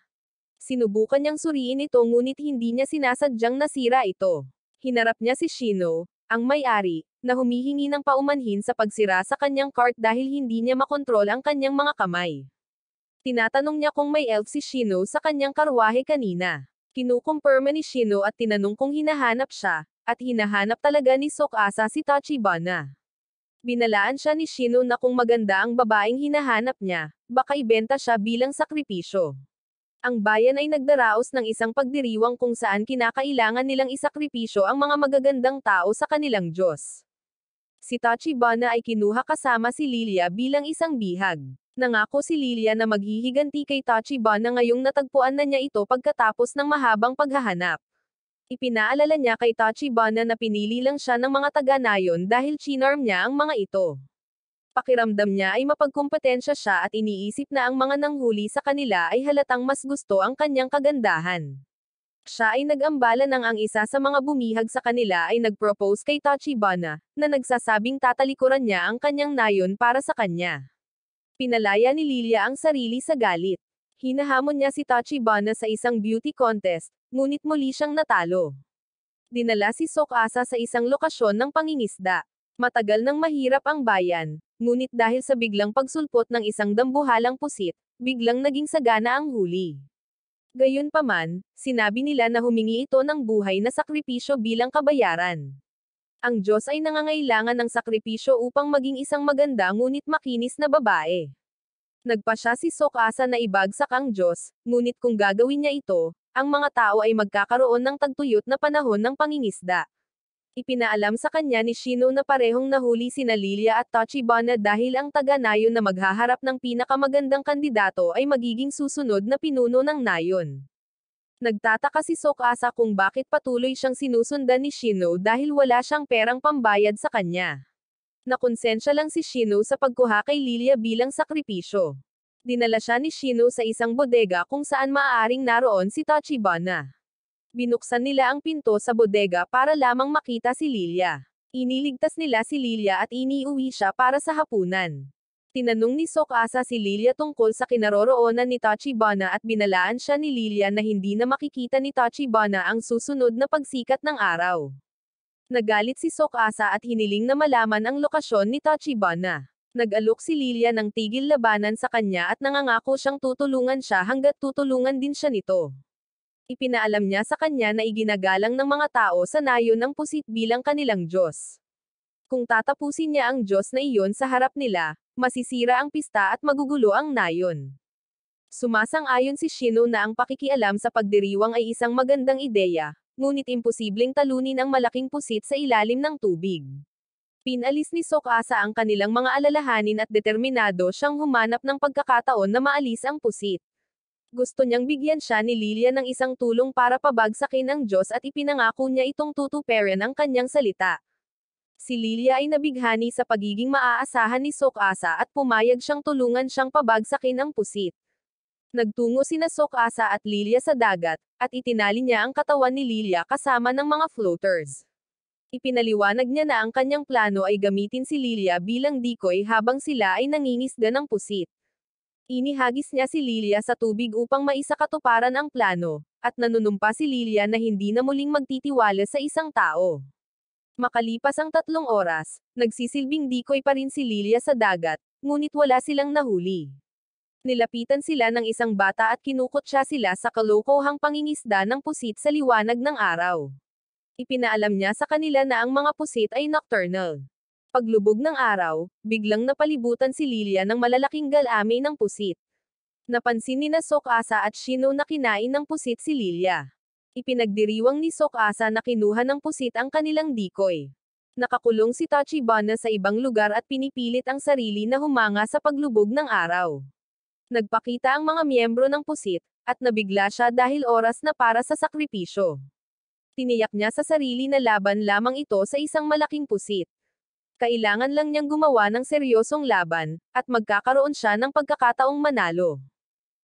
Sinubukan niyang suriin ito ngunit hindi niya sinasadyang nasira ito. Hinarap niya si Shino, ang may-ari, na humihingi ng paumanhin sa pagsira sa kanyang cart dahil hindi niya makontrol ang kanyang mga kamay. Tinatanong niya kung may elf si Shino sa kanyang karwahe kanina. Kinukumpirma ni Shino at tinanong kung hinahanap siya, at hinahanap talaga ni Tsukasa si Tachibana. Binalaan siya ni Shino na kung maganda ang babaeng hinahanap niya, baka ibenta siya bilang sakripisyo. Ang bayan ay nagdaraos ng isang pagdiriwang kung saan kinakailangan nilang isakripisyo ang mga magagandang tao sa kanilang Diyos. Si Tachibana ay kinuha kasama si Lilia bilang isang bihag. Nangako si Lilia na maghihiganti kay Tachibana ngayong natagpuan na niya ito pagkatapos ng mahabang paghahanap. Ipinaalala niya kay Tachibana na pinili lang siya ng mga taga-nayon dahil chinarm niya ang mga ito. Pakiramdam niya ay mapagkumpetensya siya at iniisip na ang mga nanghuli sa kanila ay halatang mas gusto ang kanyang kagandahan. Siya ay nag-ambala nang ang isa sa mga bumihag sa kanila ay nag-propose kay Tachibana, na nagsasabing tatalikuran niya ang kanyang nayon para sa kanya. Pinalaya ni Lilia ang sarili sa galit. Hinahamon niya si Tachibana sa isang beauty contest, ngunit muli siyang natalo. Dinala si Tsukasa sa isang lokasyon ng pangingisda. Matagal nang mahirap ang bayan, ngunit dahil sa biglang pagsulpot ng isang dambuhalang pusit, biglang naging sagana ang huli. Gayunpaman, sinabi nila na humingi ito ng buhay na sakripisyo bilang kabayaran. Ang Diyos ay nangangailangan ng sakripisyo upang maging isang maganda ngunit makinis na babae. Nagpasya si Tsukasa na ibagsak ang Diyos, ngunit kung gagawin niya ito, ang mga tao ay magkakaroon ng tagtuyot na panahon ng pangingisda. Ipinaalam sa kanya ni Shino na parehong nahuli sina Lilia at Tachibana dahil ang taga-nayon na maghaharap ng pinakamagandang kandidato ay magiging susunod na pinuno ng nayon. Nagtataka si Tsukasa kung bakit patuloy siyang sinusundan ni Shino dahil wala siyang perang pambayad sa kanya. Nakonsensya lang si Shino sa pagkuha kay Lilia bilang sakripisyo. Dinala siya ni Shino sa isang bodega kung saan maaaring naroon si Tachibana. Binuksan nila ang pinto sa bodega para lamang makita si Lilia. Iniligtas nila si Lilia at iniuwi siya para sa hapunan. Tinanong ni Tsukasa si Lilia tungkol sa kinaroroonan ni Tachibana at binalaan siya ni Lilia na hindi na makikita ni Tachibana ang susunod na pagsikat ng araw. Nagalit si Tsukasa at hiniling na malaman ang lokasyon ni Tachibana. Nag-alok si Lilia ng tigil labanan sa kanya at nangangako siyang tutulungan siya hanggat tutulungan din siya nito. Ipinaalam niya sa kanya na iginagalang ng mga tao sa nayon ng pusit bilang kanilang Diyos. Kung tatapusin niya ang Diyos na iyon sa harap nila, masisira ang pista at magugulo ang nayon. Sumasang-ayon si Shino na ang pakikialam sa pagdiriwang ay isang magandang ideya, ngunit imposibleng talunin ang malaking pusit sa ilalim ng tubig. Pinalis ni Tsukasa ang kanilang mga alalahanin at determinado siyang humanap ng pagkakataon na maalis ang pusit. Gusto niyang bigyan siya ni Lilia ng isang tulong para pabagsakin ang Diyos at ipinangako niya itong tutuparin ang kanyang salita. Si Lilia ay nabighani sa pagiging maaasahan ni Tsukasa at pumayag siyang tulungan siyang pabagsakin ang pusit. Nagtungo sina Tsukasa at Lilia sa dagat, at itinali niya ang katawan ni Lilia kasama ng mga floaters. Ipinaliwanag niya na ang kanyang plano ay gamitin si Lilia bilang decoy habang sila ay nangingisda ng pusit. Inihagis niya si Lilia sa tubig upang maisakatuparan ang plano, at nanunumpa si Lilia na hindi na muling magtitiwala sa isang tao. Makalipas ang 3 oras, nagsisilbing decoy pa rin si Lilia sa dagat, ngunit wala silang nahuli. Nilapitan sila ng isang bata at kinukutya sila sa kalokohang pangingisda ng pusit sa liwanag ng araw. Ipinaalam niya sa kanila na ang mga pusit ay nocturnal. Paglubog ng araw, biglang napalibutan si Lilia ng malalaking galami ng pusit. Napansin ni Tsukasa at Shino na kinain ng pusit si Lilia. Ipinagdiriwang ni Tsukasa na kinuha ng pusit ang kanilang decoy. Nakakulong si Tachibana sa ibang lugar at pinipilit ang sarili na humanga sa paglubog ng araw. Nagpakita ang mga miyembro ng pusit, at nabigla siya dahil oras na para sa sakripisyo. Tiniyak niya sa sarili na laban lamang ito sa isang malaking pusit. Kailangan lang niyang gumawa ng seryosong laban, at magkakaroon siya ng pagkakataong manalo.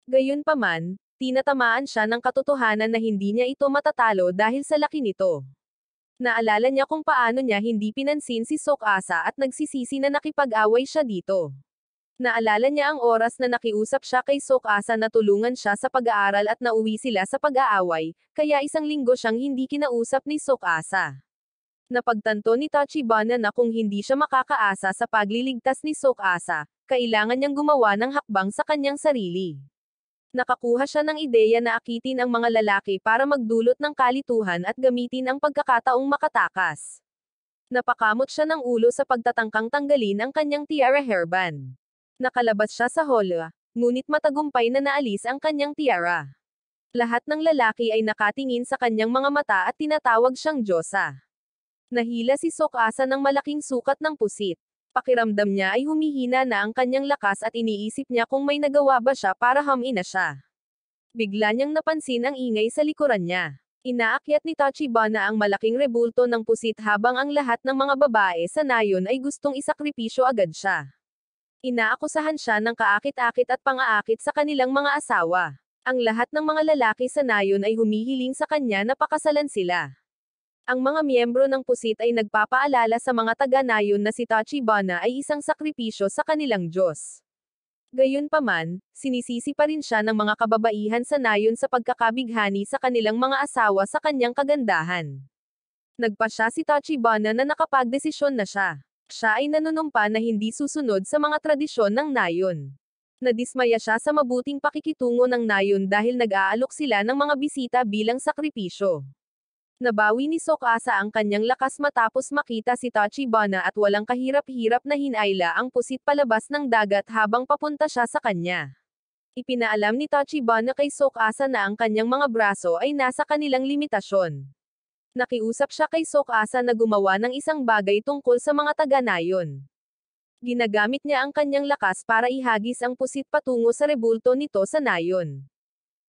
Gayunpaman, tinatamaan siya ng katotohanan na hindi niya ito matatalo dahil sa laki nito. Naalala niya kung paano niya hindi pinansin si Tsukasa at nagsisisi na nakipag-away siya dito. Naalala niya ang oras na nakiusap siya kay Tsukasa na tulungan siya sa pag-aaral at nauwi sila sa pag-aaway, kaya 1 linggo siyang hindi kinausap ni Tsukasa. Napagtanto ni Tachibana na kung hindi siya makakaasa sa pagliligtas ni Tsukasa, kailangan niyang gumawa ng hakbang sa kanyang sarili. Nakakuha siya ng ideya na akitin ang mga lalaki para magdulot ng kalituhan at gamitin ang pagkakataong makatakas. Napakamot siya ng ulo sa pagtatangkang tanggalin ang kanyang tiara hairband. Nakalabas siya sa hall, ngunit matagumpay na naalis ang kanyang tiara. Lahat ng lalaki ay nakatingin sa kanyang mga mata at tinatawag siyang Diyosa. Nahila si Tsukasa ng malaking sukat ng pusit. Pakiramdam niya ay humihina na ang kanyang lakas at iniisip niya kung may nagawa ba siya para hamin na siya. Bigla niyang napansin ang ingay sa likuran niya. Inaakyat ni Tachibana ang malaking rebulto ng pusit habang ang lahat ng mga babae sa nayon ay gustong isakripisyo agad siya. Inaakusahan siya ng kaakit-akit at pang-aakit sa kanilang mga asawa. Ang lahat ng mga lalaki sa nayon ay humihiling sa kanya na pakasalan sila. Ang mga miyembro ng pusit ay nagpapaalala sa mga taga-nayon na si Tachibana ay isang sakripisyo sa kanilang Diyos. Gayunpaman, sinisisi pa rin siya ng mga kababaihan sa nayon sa pagkakabighani sa kanilang mga asawa sa kanyang kagandahan. Nagpasya si Tachibana na nakapagdesisyon na siya. Siya ay nanunumpa na hindi susunod sa mga tradisyon ng nayon. Nadismaya siya sa mabuting pakikitungo ng nayon dahil nag-aalok sila ng mga bisita bilang sakripisyo. Nabawi ni Tsukasa ang kanyang lakas matapos makita si Tachibana at walang kahirap-hirap na hinayla ang pusit palabas ng dagat habang papunta siya sa kanya. Ipinaalam ni Tachibana kay Tsukasa na ang kanyang mga braso ay nasa kanilang limitasyon. Nakiusap siya kay Tsukasa na gumawa ng isang bagay tungkol sa mga taga-nayon. Ginagamit niya ang kanyang lakas para ihagis ang pusit patungo sa rebulto nito sa nayon.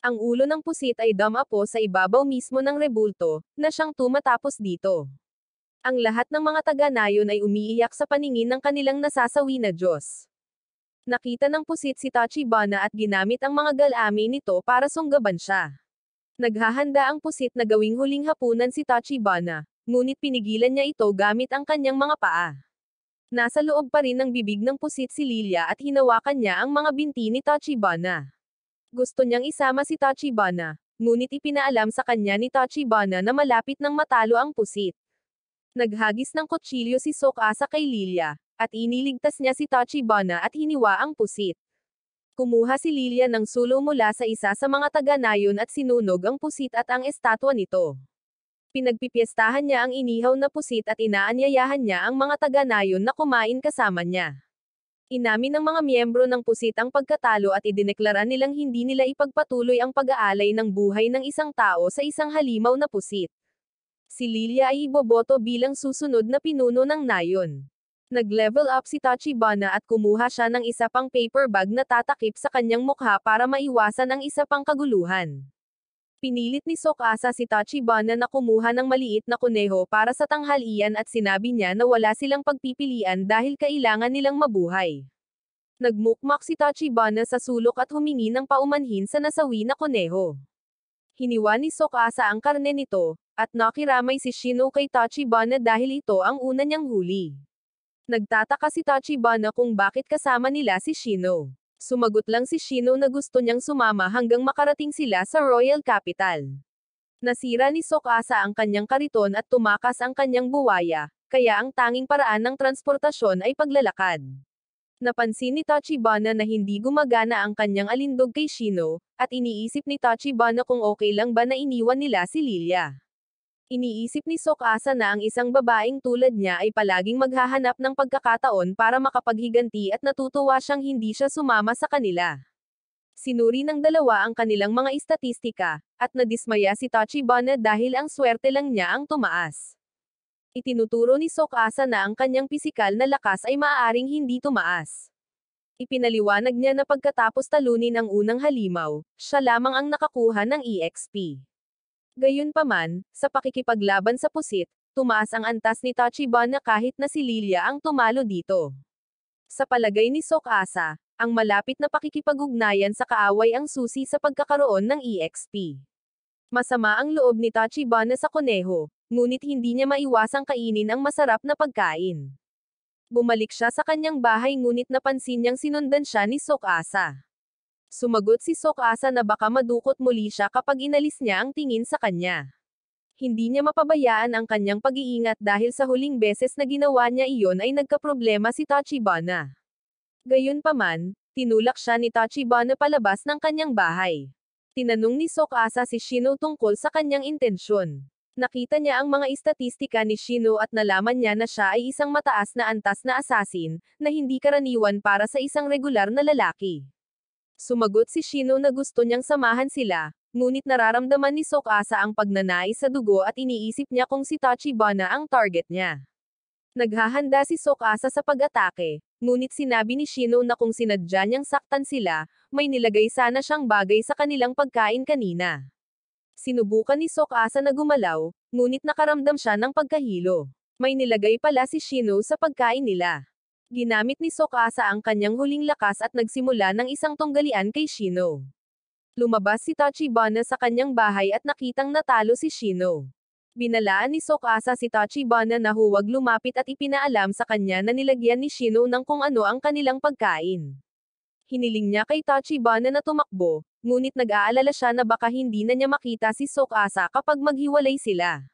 Ang ulo ng pusit ay dumapo sa ibabaw mismo ng rebulto, na siyang tumatapos dito. Ang lahat ng mga taga-nayon ay umiiyak sa paningin ng kanilang nasasawi na Diyos. Nakita ng pusit si Tachibana at ginamit ang mga galami nito para sunggaban siya. Naghahanda ang pusit na gawing huling hapunan si Tachibana, ngunit pinigilan niya ito gamit ang kanyang mga paa. Nasa loob pa rin ng bibig ng pusit si Lilia at hinawakan niya ang mga binti ni Tachibana. Gusto niyang isama si Tachibana, ngunit ipinaalam sa kanya ni Tachibana na malapit nang matalo ang pusit. Naghagis ng kutsilyo si Tsukasa kay Lilia, at iniligtas niya si Tachibana at hiniwa ang pusit. Kumuha si Lilia ng sulo mula sa isa sa mga taga-nayon at sinunog ang pusit at ang estatwa nito. Pinagpipiestahan niya ang inihaw na pusit at inaanyayahan niya ang mga taga-nayon na kumain kasama niya. Inamin ng mga miyembro ng pusit ang pagkatalo at idineklara nilang hindi nila ipagpatuloy ang pag-aalay ng buhay ng isang tao sa isang halimaw na pusit. Si Lilia ay iboboto bilang susunod na pinuno ng nayon. Nag-level up si Tachibana at kumuha siya ng isa pang paper bag na tatakip sa kanyang mukha para maiwasan ang isa pang kaguluhan. Pinilit ni Tsukasa si Tachibana na kumuha ng maliit na kuneho para sa tanghalian at sinabi niya na wala silang pagpipilian dahil kailangan nilang mabuhay. Nagmukmak si Tachibana sa sulok at humingi ng paumanhin sa nasawi na kuneho. Hiniwa ni Tsukasa ang karne nito, at nakiramay si Shino kay Tachibana dahil ito ang una niyang huli. Nagtataka si Tachibana kung bakit kasama nila si Shino. Sumagot lang si Shino na gusto niyang sumama hanggang makarating sila sa Royal Capital. Nasira ni Tsukasa ang kanyang kariton at tumakas ang kanyang buwaya, kaya ang tanging paraan ng transportasyon ay paglalakad. Napansin ni Tachibana na hindi gumagana ang kanyang alindog kay Shino, at iniisip ni Tachibana kung okay lang ba na iniwan nila si Lilia. Iniisip ni Tsukasa na ang isang babaeng tulad niya ay palaging maghahanap ng pagkakataon para makapaghiganti at natutuwa siyang hindi siya sumama sa kanila. Sinuri ng dalawa ang kanilang mga istatistika, at nadismaya si Tachibana dahil ang swerte lang niya ang tumaas. Itinuturo ni Tsukasa na ang kanyang pisikal na lakas ay maaaring hindi tumaas. Ipinaliwanag niya na pagkatapos talunin ang unang halimaw, siya lamang ang nakakuha ng EXP. Gayunpaman, sa pakikipaglaban sa pusit, tumaas ang antas ni Tachibana kahit na si Lilia ang tumalo dito. Sa palagay ni Tsukasa, ang malapit na pakikipag-ugnayan sa kaaway ang susi sa pagkakaroon ng EXP. Masama ang loob ni Tachibana sa kuneho, ngunit hindi niya maiwasang kainin ang masarap na pagkain. Bumalik siya sa kanyang bahay ngunit napansin niyang sinundan siya ni Tsukasa. Sumagot si Tsukasa na baka madukot muli siya kapag inalis niya ang tingin sa kanya. Hindi niya mapabayaan ang kanyang pag-iingat dahil sa huling beses na ginawa niya iyon ay nagkaproblema si Tachibana. Gayunpaman, tinulak siya ni Tachibana palabas ng kanyang bahay. Tinanong ni Tsukasa si Shino tungkol sa kanyang intensyon. Nakita niya ang mga istatistika ni Shino at nalaman niya na siya ay isang mataas na antas na asasin, na hindi karaniwan para sa isang regular na lalaki. Sumagot si Shino na gusto niyang samahan sila, ngunit nararamdaman ni Tsukasa ang pagnanais sa dugo at iniisip niya kung si Tachibana ang target niya. Naghahanda si Tsukasa sa pag-atake, ngunit sinabi ni Shino na kung sinadya niyang saktan sila, may nilagay sana siyang bagay sa kanilang pagkain kanina. Sinubukan ni Tsukasa na gumalaw, ngunit nakaramdam siya ng pagkahilo. May nilagay pala si Shino sa pagkain nila. Ginamit ni Tsukasa ang kanyang huling lakas at nagsimula ng isang tunggalian kay Shino. Lumabas si Tachibana sa kanyang bahay at nakitang natalo si Shino. Binalaan ni Tsukasa si Tachibana na huwag lumapit at ipinaalam sa kanya na nilagyan ni Shino ng kung ano ang kanilang pagkain. Hiniling niya kay Tachibana na tumakbo, ngunit nag-aalala siya na baka hindi na niya makita si Tsukasa kapag maghiwalay sila.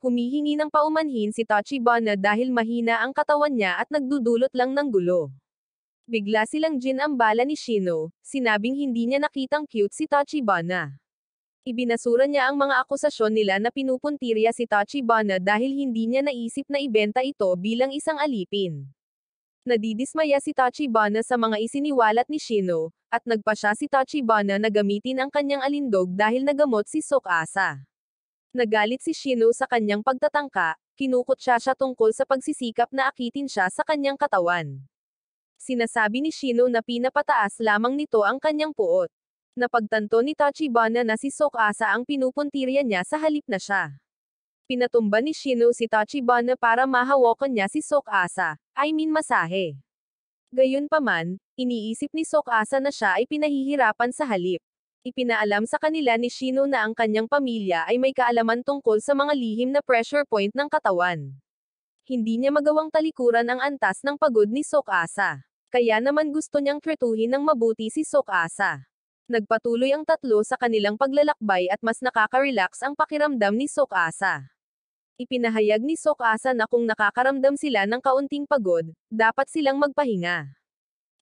Humihingi ng paumanhin si Tachibana dahil mahina ang katawan niya at nagdudulot lang ng gulo. Bigla silang ginambala ni Shino, sinabing hindi niya nakitang cute si Tachibana. Ibinasura niya ang mga akusasyon nila na pinupuntirya si Tachibana dahil hindi niya naisip na ibenta ito bilang isang alipin. Nadidismaya si Tachibana sa mga isiniwalat ni Shino, at nagpasya si Tachibana na gamitin ang kanyang alindog dahil nagamot si Tsukasa. Nagalit si Shino sa kanyang pagtatangka, kinukutya siya tungkol sa pagsisikap na akitin siya sa kanyang katawan. Sinasabi ni Shino na pinapataas lamang nito ang kanyang puot. Napagtanto ni Tachibana na si Tsukasa ang pinupuntirya niya sa halip na siya. Pinatumba ni Shino si Tachibana para mahawakan niya si Tsukasa, masahe. Gayunpaman, iniisip ni Tsukasa na siya ay pinahihirapan sa halip. Ipinaalam sa kanila ni Shino na ang kanyang pamilya ay may kaalaman tungkol sa mga lihim na pressure point ng katawan. Hindi niya magawang talikuran ang antas ng pagod ni Tsukasa. Kaya naman gusto niyang tretuhin ng mabuti si Tsukasa. Nagpatuloy ang tatlo sa kanilang paglalakbay at mas nakaka-relax ang pakiramdam ni Tsukasa. Ipinahayag ni Tsukasa na kung nakakaramdam sila ng kaunting pagod, dapat silang magpahinga.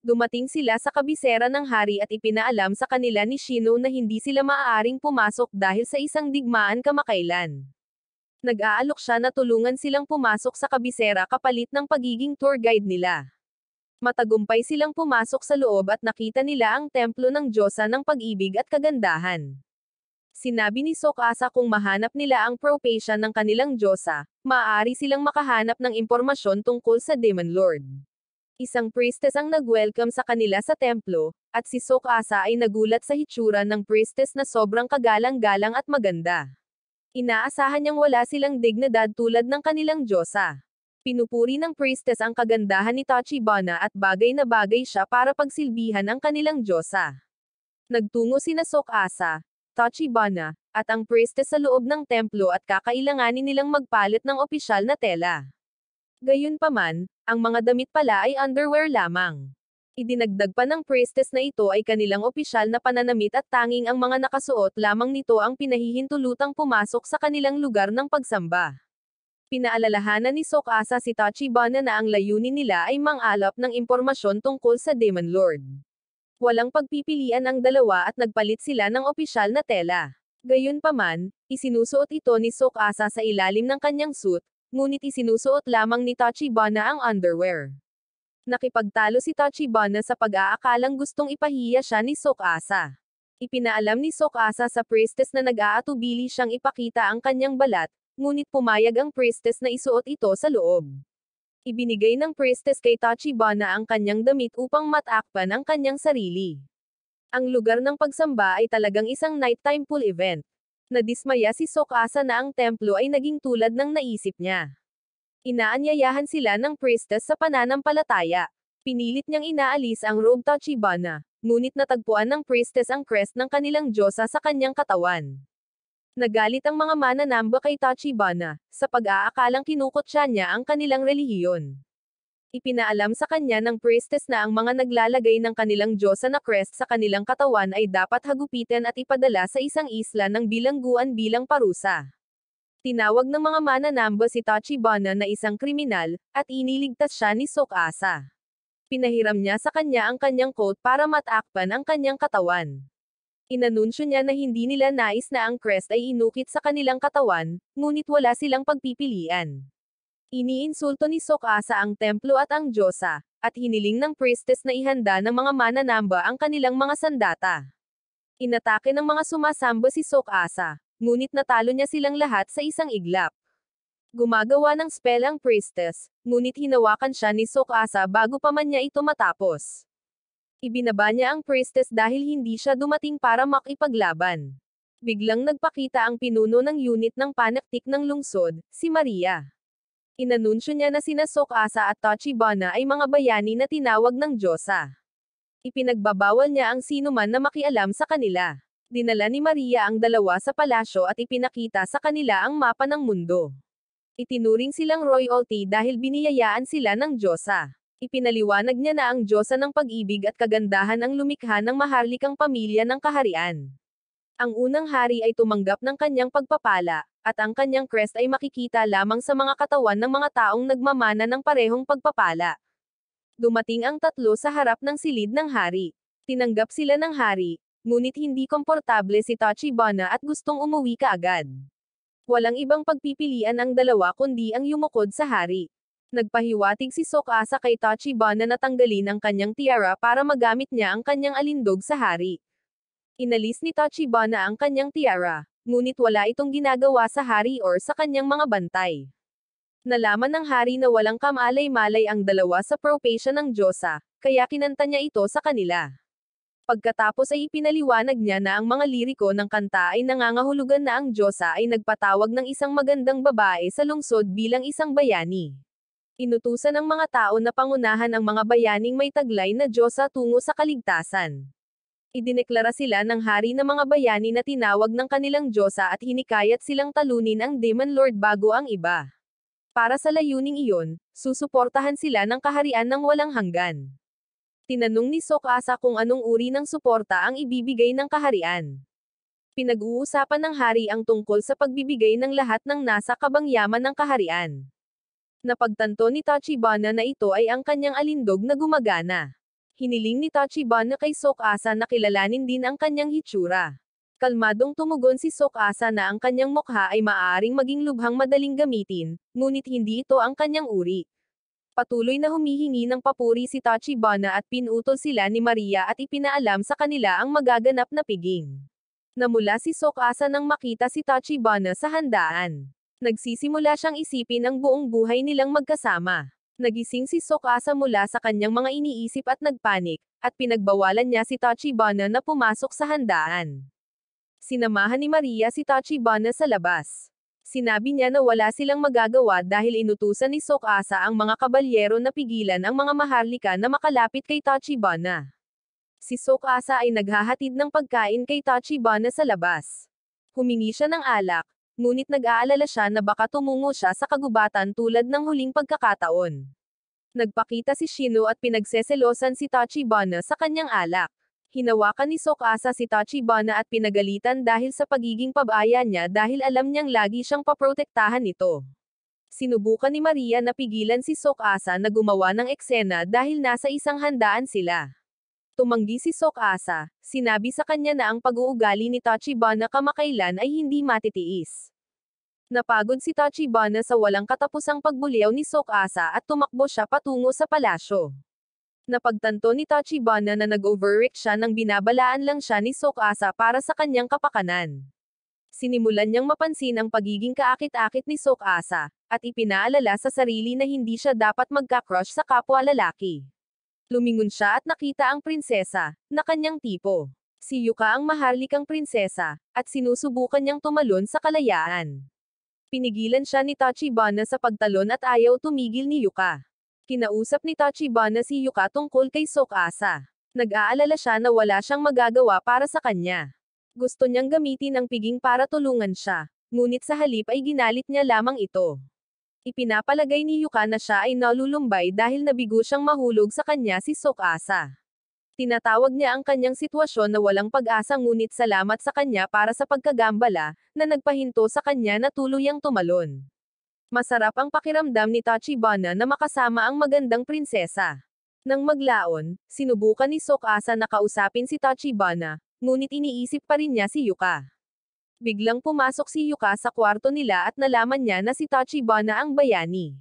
Dumating sila sa kabisera ng hari at ipinaalam sa kanila ni Shino na hindi sila maaaring pumasok dahil sa isang digmaan kamakailan. Nag-aalok siya na tulungan silang pumasok sa kabisera kapalit ng pagiging tour guide nila. Matagumpay silang pumasok sa loob at nakita nila ang templo ng Diyosa ng pag-ibig at kagandahan. Sinabi ni Tsukasa kung mahanap nila ang propation ng kanilang Diyosa, maaari silang makahanap ng impormasyon tungkol sa Demon Lord. Isang priestess ang nag-welcome sa kanila sa templo, at si Tsukasa ay nagulat sa hitsura ng priestess na sobrang kagalang-galang at maganda. Inaasahan niyang wala silang dignidad tulad ng kanilang Diyosa. Pinupuri ng priestess ang kagandahan ni Tachibana at bagay na bagay siya para pagsilbihan ang kanilang Diyosa. Nagtungo sina Tsukasa, Tachibana, at ang priestess sa loob ng templo at kakailanganin nilang magpalit ng opisyal na tela. Gayunpaman, ang mga damit pala ay underwear lamang. Idinagdag pa ng priestess na ito ay kanilang opisyal na pananamit at tanging ang mga nakasuot lamang nito ang pinahihintulutang pumasok sa kanilang lugar ng pagsamba. Pinaalalahanan ni Tsukasa si Tachibana na ang layunin nila ay mang-alap ng impormasyon tungkol sa Demon Lord. Walang pagpipilian ang dalawa at nagpalit sila ng opisyal na tela. Gayunpaman, isinusuot ito ni Tsukasa sa ilalim ng kanyang suit, ngunit isinusuot lamang ni Tachibana ang underwear. Nakipagtalo si Tachibana sa pag-aakalang gustong ipahiya siya ni Tsukasa. Ipinaalam ni Tsukasa sa priestess na nag-aatubili siyang ipakita ang kanyang balat, ngunit pumayag ang priestess na isuot ito sa loob. Ibinigay ng priestess kay Tachibana ang kanyang damit upang matakpan ang kanyang sarili. Ang lugar ng pagsamba ay talagang isang nighttime pool event. Nadismaya si Tsukasa na ang templo ay naging tulad ng naisip niya. Inaanyayahan sila ng priestess sa pananampalataya. Pinilit niyang inaalis ang robe Tachibana, ngunit natagpuan ng priestess ang crest ng kanilang Diyosa sa kanyang katawan. Nagalit ang mga mananamba kay Tachibana, sa pag-aakalang kinukutya niya ang kanilang relihiyon. Ipinaalam sa kanya ng priestess na ang mga naglalagay ng kanilang Diyosa na crest sa kanilang katawan ay dapat hagupitan at ipadala sa isang isla ng bilangguan bilang parusa. Tinawag ng mga mananamba si Tachibana na isang kriminal, at iniligtas siya ni Tsukasa. Pinahiram niya sa kanya ang kanyang coat para matakpan ang kanyang katawan. Inanunsyo niya na hindi nila nais na ang crest ay inukit sa kanilang katawan, ngunit wala silang pagpipilian. Iniinsulto ni Tsukasa ang templo at ang Diyosa, at hiniling ng priestess na ihanda ng mga mananamba ang kanilang mga sandata. Inatake ng mga sumasamba si Tsukasa, ngunit natalo niya silang lahat sa isang iglap. Gumagawa ng spell ang priestess, ngunit hinawakan siya ni Tsukasa bago pa man niya ito matapos. Ibinaba niya ang priestess dahil hindi siya dumating para makipaglaban. Biglang nagpakita ang pinuno ng unit ng panaktik ng lungsod, si Maria. Inanunsyo niya na sina Tsukasa at Tachibana ay mga bayani na tinawag ng Diyosa. Ipinagbabawal niya ang sinuman na makialam sa kanila. Dinala ni Maria ang dalawa sa palasyo at ipinakita sa kanila ang mapa ng mundo. Itinuring silang royalty dahil biniyayaan sila ng Diyosa. Ipinaliwanag niya na ang Diyosa ng pag-ibig at kagandahan ang lumikha ng maharlikang pamilya ng kaharian. Ang unang hari ay tumanggap ng kanyang pagpapala, at ang kanyang crest ay makikita lamang sa mga katawan ng mga taong nagmamana ng parehong pagpapala. Dumating ang tatlo sa harap ng silid ng hari. Tinanggap sila ng hari, ngunit hindi komportable si Tachibana at gustong umuwi kaagad. Walang ibang pagpipilian ang dalawa kundi ang yumukod sa hari. Nagpahiwatig si Tsukasa kay Tachibana na tanggalin ang kanyang tiara para magamit niya ang kanyang alindog sa hari. Inalis ni Tachibana ang kanyang tiara, ngunit wala itong ginagawa sa hari or sa kanyang mga bantay. Nalaman ng hari na walang kamalay-malay ang dalawa sa propesya ng Diyosa, kaya kinanta niya ito sa kanila. Pagkatapos ay ipinaliwanag niya na ang mga liriko ng kanta ay nangangahulugan na ang Diyosa ay nagpatawag ng isang magandang babae sa lungsod bilang isang bayani. Inutusan ng mga tao na pangunahan ang mga bayaning may taglay na Diyosa tungo sa kaligtasan. Idineklara sila ng hari na mga bayani na tinawag ng kanilang Diyosa at hinikayat silang talunin ang Demon Lord bago ang iba. Para sa layuning iyon, susuportahan sila ng kaharian ng walang hanggan. Tinanong ni Tsukasa kung anong uri ng suporta ang ibibigay ng kaharian. Pinag-uusapan ng hari ang tungkol sa pagbibigay ng lahat ng nasa kabangyaman ng kaharian. Napagtanto ni Tachibana na ito ay ang kanyang alindog na gumagana. Hiniling ni Tachibana kay Tsukasa na kilalanin din ang kanyang hitsura. Kalmadong tumugon si Tsukasa na ang kanyang mukha ay maaaring maging lubhang madaling gamitin, ngunit hindi ito ang kanyang uri. Patuloy na humihingi ng papuri si Tachibana at pinutol sila ni Maria at ipinaalam sa kanila ang magaganap na piging. Namula si Tsukasa nang makita si Tachibana sa handaan. Nagsisimula siyang isipin ang buong buhay nilang magkasama. Nagising si Tsukasa mula sa kanyang mga iniisip at nagpanik, at pinagbawalan niya si Tachibana na pumasok sa handaan. Sinamahan ni Maria si Tachibana sa labas. Sinabi niya na wala silang magagawa dahil inutusan ni Tsukasa ang mga kabalyero na pigilan ang mga maharlika na makalapit kay Tachibana. Si Tsukasa ay naghahatid ng pagkain kay Tachibana sa labas. Humingi siya ng alak, ngunit nag-aalala siya na baka tumungo siya sa kagubatan tulad ng huling pagkakataon. Nagpakita si Shino at pinagseselosan si Tachibana sa kanyang alak. Hinawakan ni Tsukasa si Tachibana at pinagalitan dahil sa pagiging pabaya niya dahil alam niyang lagi siyang paprotektahan nito. Sinubukan ni Maria na pigilan si Tsukasa na gumawa ng eksena dahil nasa isang handaan sila. Tumanggi si Tsukasa, sinabi sa kanya na ang pag-uugali ni Tachibana kamakailan ay hindi matitiis. Napagod si Tachibana sa walang katapusang pagbulyaw ni Tsukasa at tumakbo siya patungo sa palasyo. Napagtanto ni Tachibana na nag-overreact siya nang binabalaan lang siya ni Tsukasa para sa kanyang kapakanan. Sinimulan niyang mapansin ang pagiging kaakit-akit ni Tsukasa, at ipinaalala sa sarili na hindi siya dapat magka-crush sa kapwa lalaki. Lumingon siya at nakita ang prinsesa, na kanyang tipo. Si Yuka ang maharlikang prinsesa, at sinusubukan niyang tumalon sa kalayaan. Pinigilan siya ni Tachibana sa pagtalon at ayaw tumigil ni Yuka. Kinausap ni Tachibana si Yuka tungkol kay Tsukasa. Nag-aalala siya na wala siyang magagawa para sa kanya. Gusto niyang gamitin ang piging para tulungan siya, ngunit sa halip ay ginalit niya lamang ito. Ipinapalagay ni Yuka na siya ay nalulumbay dahil nabigo siyang mahulog sa kanya si Tsukasa. Tinatawag niya ang kanyang sitwasyon na walang pag-asa ngunit salamat sa kanya para sa pagkagambala, na nagpahinto sa kanya na tuluyang tumalon. Masarap ang pakiramdam ni Tachibana na makasama ang magandang prinsesa. Nang maglaon, sinubukan ni Tsukasa na kausapin si Tachibana, ngunit iniisip pa rin niya si Yuka. Biglang pumasok si Yuka sa kwarto nila at nalaman niya na si Tachibana ang bayani.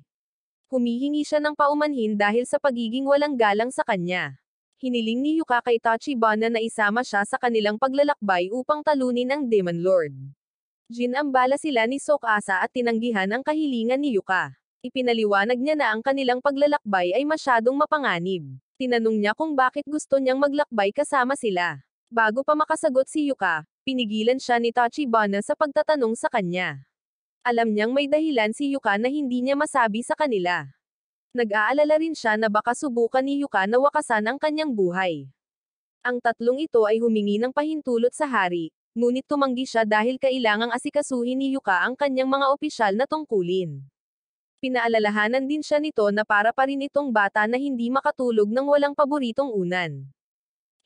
Humihingi siya ng paumanhin dahil sa pagiging walang galang sa kanya. Hiniling ni Yuka kay Tachibana na isama siya sa kanilang paglalakbay upang talunin ang Demon Lord. Ginambala sila ni Tsukasa at tinanggihan ang kahilingan ni Yuka. Ipinaliwanag niya na ang kanilang paglalakbay ay masyadong mapanganib. Tinanong niya kung bakit gusto niyang maglakbay kasama sila. Bago pa makasagot si Yuka, pinigilan siya ni Tachibana sa pagtatanong sa kanya. Alam niyang may dahilan si Yuka na hindi niya masabi sa kanila. Nag-aalala rin siya na baka subukan ni Yuka na wakasan ang kanyang buhay. Ang tatlong ito ay humingi ng pahintulot sa hari, ngunit tumanggi siya dahil kailangang asikasuhin ni Yuka ang kanyang mga opisyal na tungkulin. Pinaalalahanan din siya nito na para pa rin itong bata na hindi makatulog ng walang paboritong unan.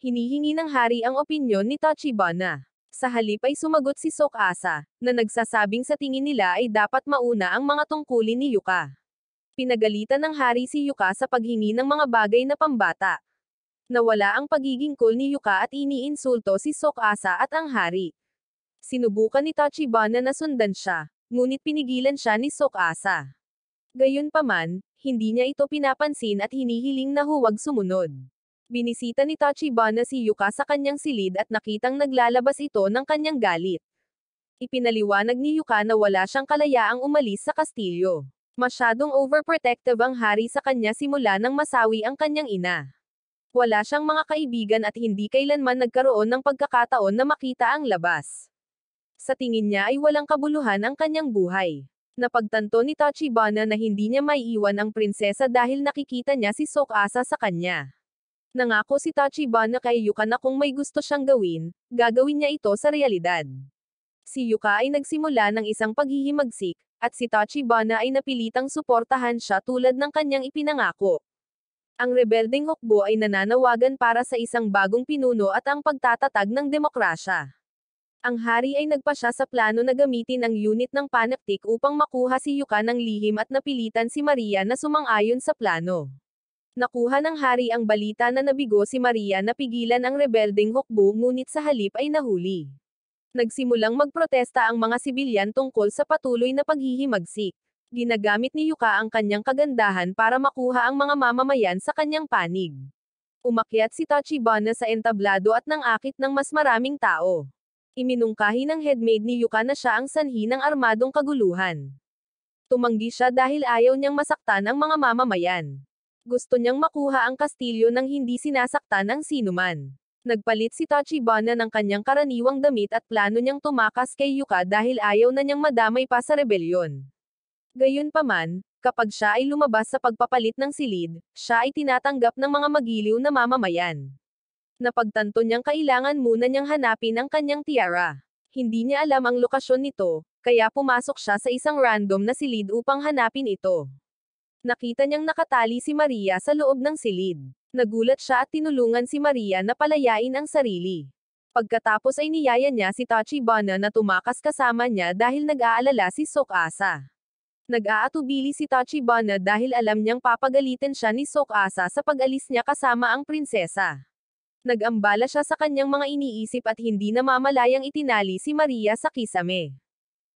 Hinihingi ng hari ang opinyon ni Tachibana. Sa halip ay sumagot si Tsukasa, na nagsasabing sa tingin nila ay dapat mauna ang mga tungkulin ni Yuka. Pinagalitan ng hari si Yuka sa paghingi ng mga bagay na pambata. Nawala ang pagiging cool ni Yuka at iniinsulto si Tsukasa at ang hari. Sinubukan ni Tachibana na sundan siya, ngunit pinigilan siya ni Tsukasa. Gayunpaman, hindi niya ito pinapansin at hinihiling na huwag sumunod. Binisita ni Tachibana si Yuka sa kanyang silid at nakitang naglalabas ito ng kanyang galit. Ipinaliwanag ni Yuka na wala siyang kalayaang umalis sa kastilyo. Masyadong overprotective ang hari sa kanya simula nang masawi ang kanyang ina. Wala siyang mga kaibigan at hindi kailanman nagkaroon ng pagkakataon na makita ang labas. Sa tingin niya ay walang kabuluhan ang kanyang buhay. Napagtanto ni Tachibana na hindi niya maiiwan ang prinsesa dahil nakikita niya si Tsukasa sa kanya. Nangako si Tachibana kay Yuka na kung may gusto siyang gawin, gagawin niya ito sa realidad. Si Yuka ay nagsimula ng isang paghihimagsik, at si Tachibana ay napilitang suportahan siya tulad ng kanyang ipinangako. Ang rebeldeng hukbo ay nananawagan para sa isang bagong pinuno at ang pagtatatag ng demokrasya. Ang hari ay nagpasya sa plano na gamitin ang unit ng panaktik upang makuha si Yuka ng lihim at napilitan si Maria na sumang-ayon sa plano. Nakuha ng hari ang balita na nabigo si Maria na pigilan ang rebeldeng hukbo ngunit sa halip ay nahuli. Nagsimulang magprotesta ang mga sibilyan tungkol sa patuloy na paghihimagsik. Ginagamit ni Yuka ang kanyang kagandahan para makuha ang mga mamamayan sa kanyang panig. Umakyat si Tachibana sa entablado at nangakit ng mas maraming tao. Iminungkahi ng headmaid ni Yuka na siya ang sanhi ng armadong kaguluhan. Tumanggi siya dahil ayaw niyang masaktan ang mga mamamayan. Gusto niyang makuha ang kastilyo nang hindi sinasaktan ang sinuman. Nagpalit si Tachibana ng kanyang karaniwang damit at plano niyang tumakas kay Yuka dahil ayaw na niyang madamay pa sa rebelyon. Gayunpaman, kapag siya ay lumabas sa pagpapalit ng silid, siya ay tinatanggap ng mga magiliw na mamamayan. Napagtanto niyang kailangan muna niyang hanapin ang kanyang tiara. Hindi niya alam ang lokasyon nito, kaya pumasok siya sa isang random na silid upang hanapin ito. Nakita niyang nakatali si Maria sa loob ng silid. Nagulat siya at tinulungan si Maria na palayain ang sarili. Pagkatapos ay niyaya niya si Tachibana na tumakas kasama niya dahil nag-aalala si Tsukasa. Nag-aatubili si Tachibana dahil alam niyang papagalitin siya ni Tsukasa sa pag-alis niya kasama ang prinsesa. Nag-ambala siya sa kanyang mga iniisip at hindi namamalayang itinali si Maria sa kisame.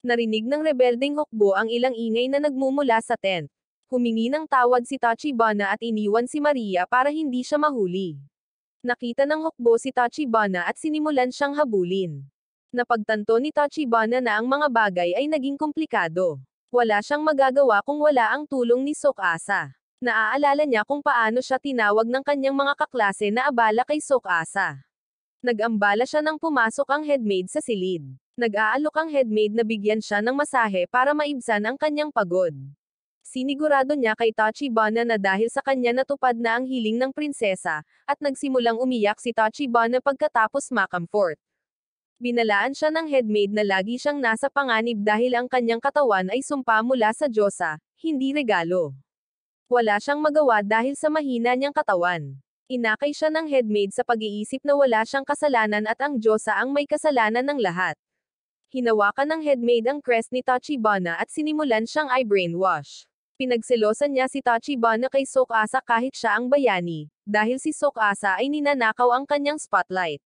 Narinig ng rebeldeng hukbo ang ilang ingay na nagmumula sa tent. Humingi ng tawad si Tachibana at iniwan si Maria para hindi siya mahuli. Nakita ng hukbo si Tachibana at sinimulan siyang habulin. Napagtanto ni Tachibana na ang mga bagay ay naging komplikado. Wala siyang magagawa kung wala ang tulong ni Tsukasa. Naaalala niya kung paano siya tinawag ng kanyang mga kaklase na abala kay Tsukasa. Nag-ambala siya nang pumasok ang headmaid sa silid. Nag-aalok ang headmaid na bigyan siya ng masahe para maibsan ang kanyang pagod. Sinigurado niya kay Tachibana na dahil sa kanya natupad na ang hiling ng prinsesa, at nagsimulang umiyak si Tachibana pagkatapos makamfort. Binalaan siya ng headmaid na lagi siyang nasa panganib dahil ang kanyang katawan ay sumpa mula sa Diyosa, hindi regalo. Wala siyang magawa dahil sa mahina niyang katawan. Inakay siya ng headmaid sa pag-iisip na wala siyang kasalanan at ang Diyosa ang may kasalanan ng lahat. Hinawakan ng headmaid ang crest ni Tachibana at sinimulan siyang i-brainwash. Pinagselosan niya si Tachibana kay Tsukasa kahit siya ang bayani, dahil si Tsukasa ay ninanakaw ang kanyang spotlight.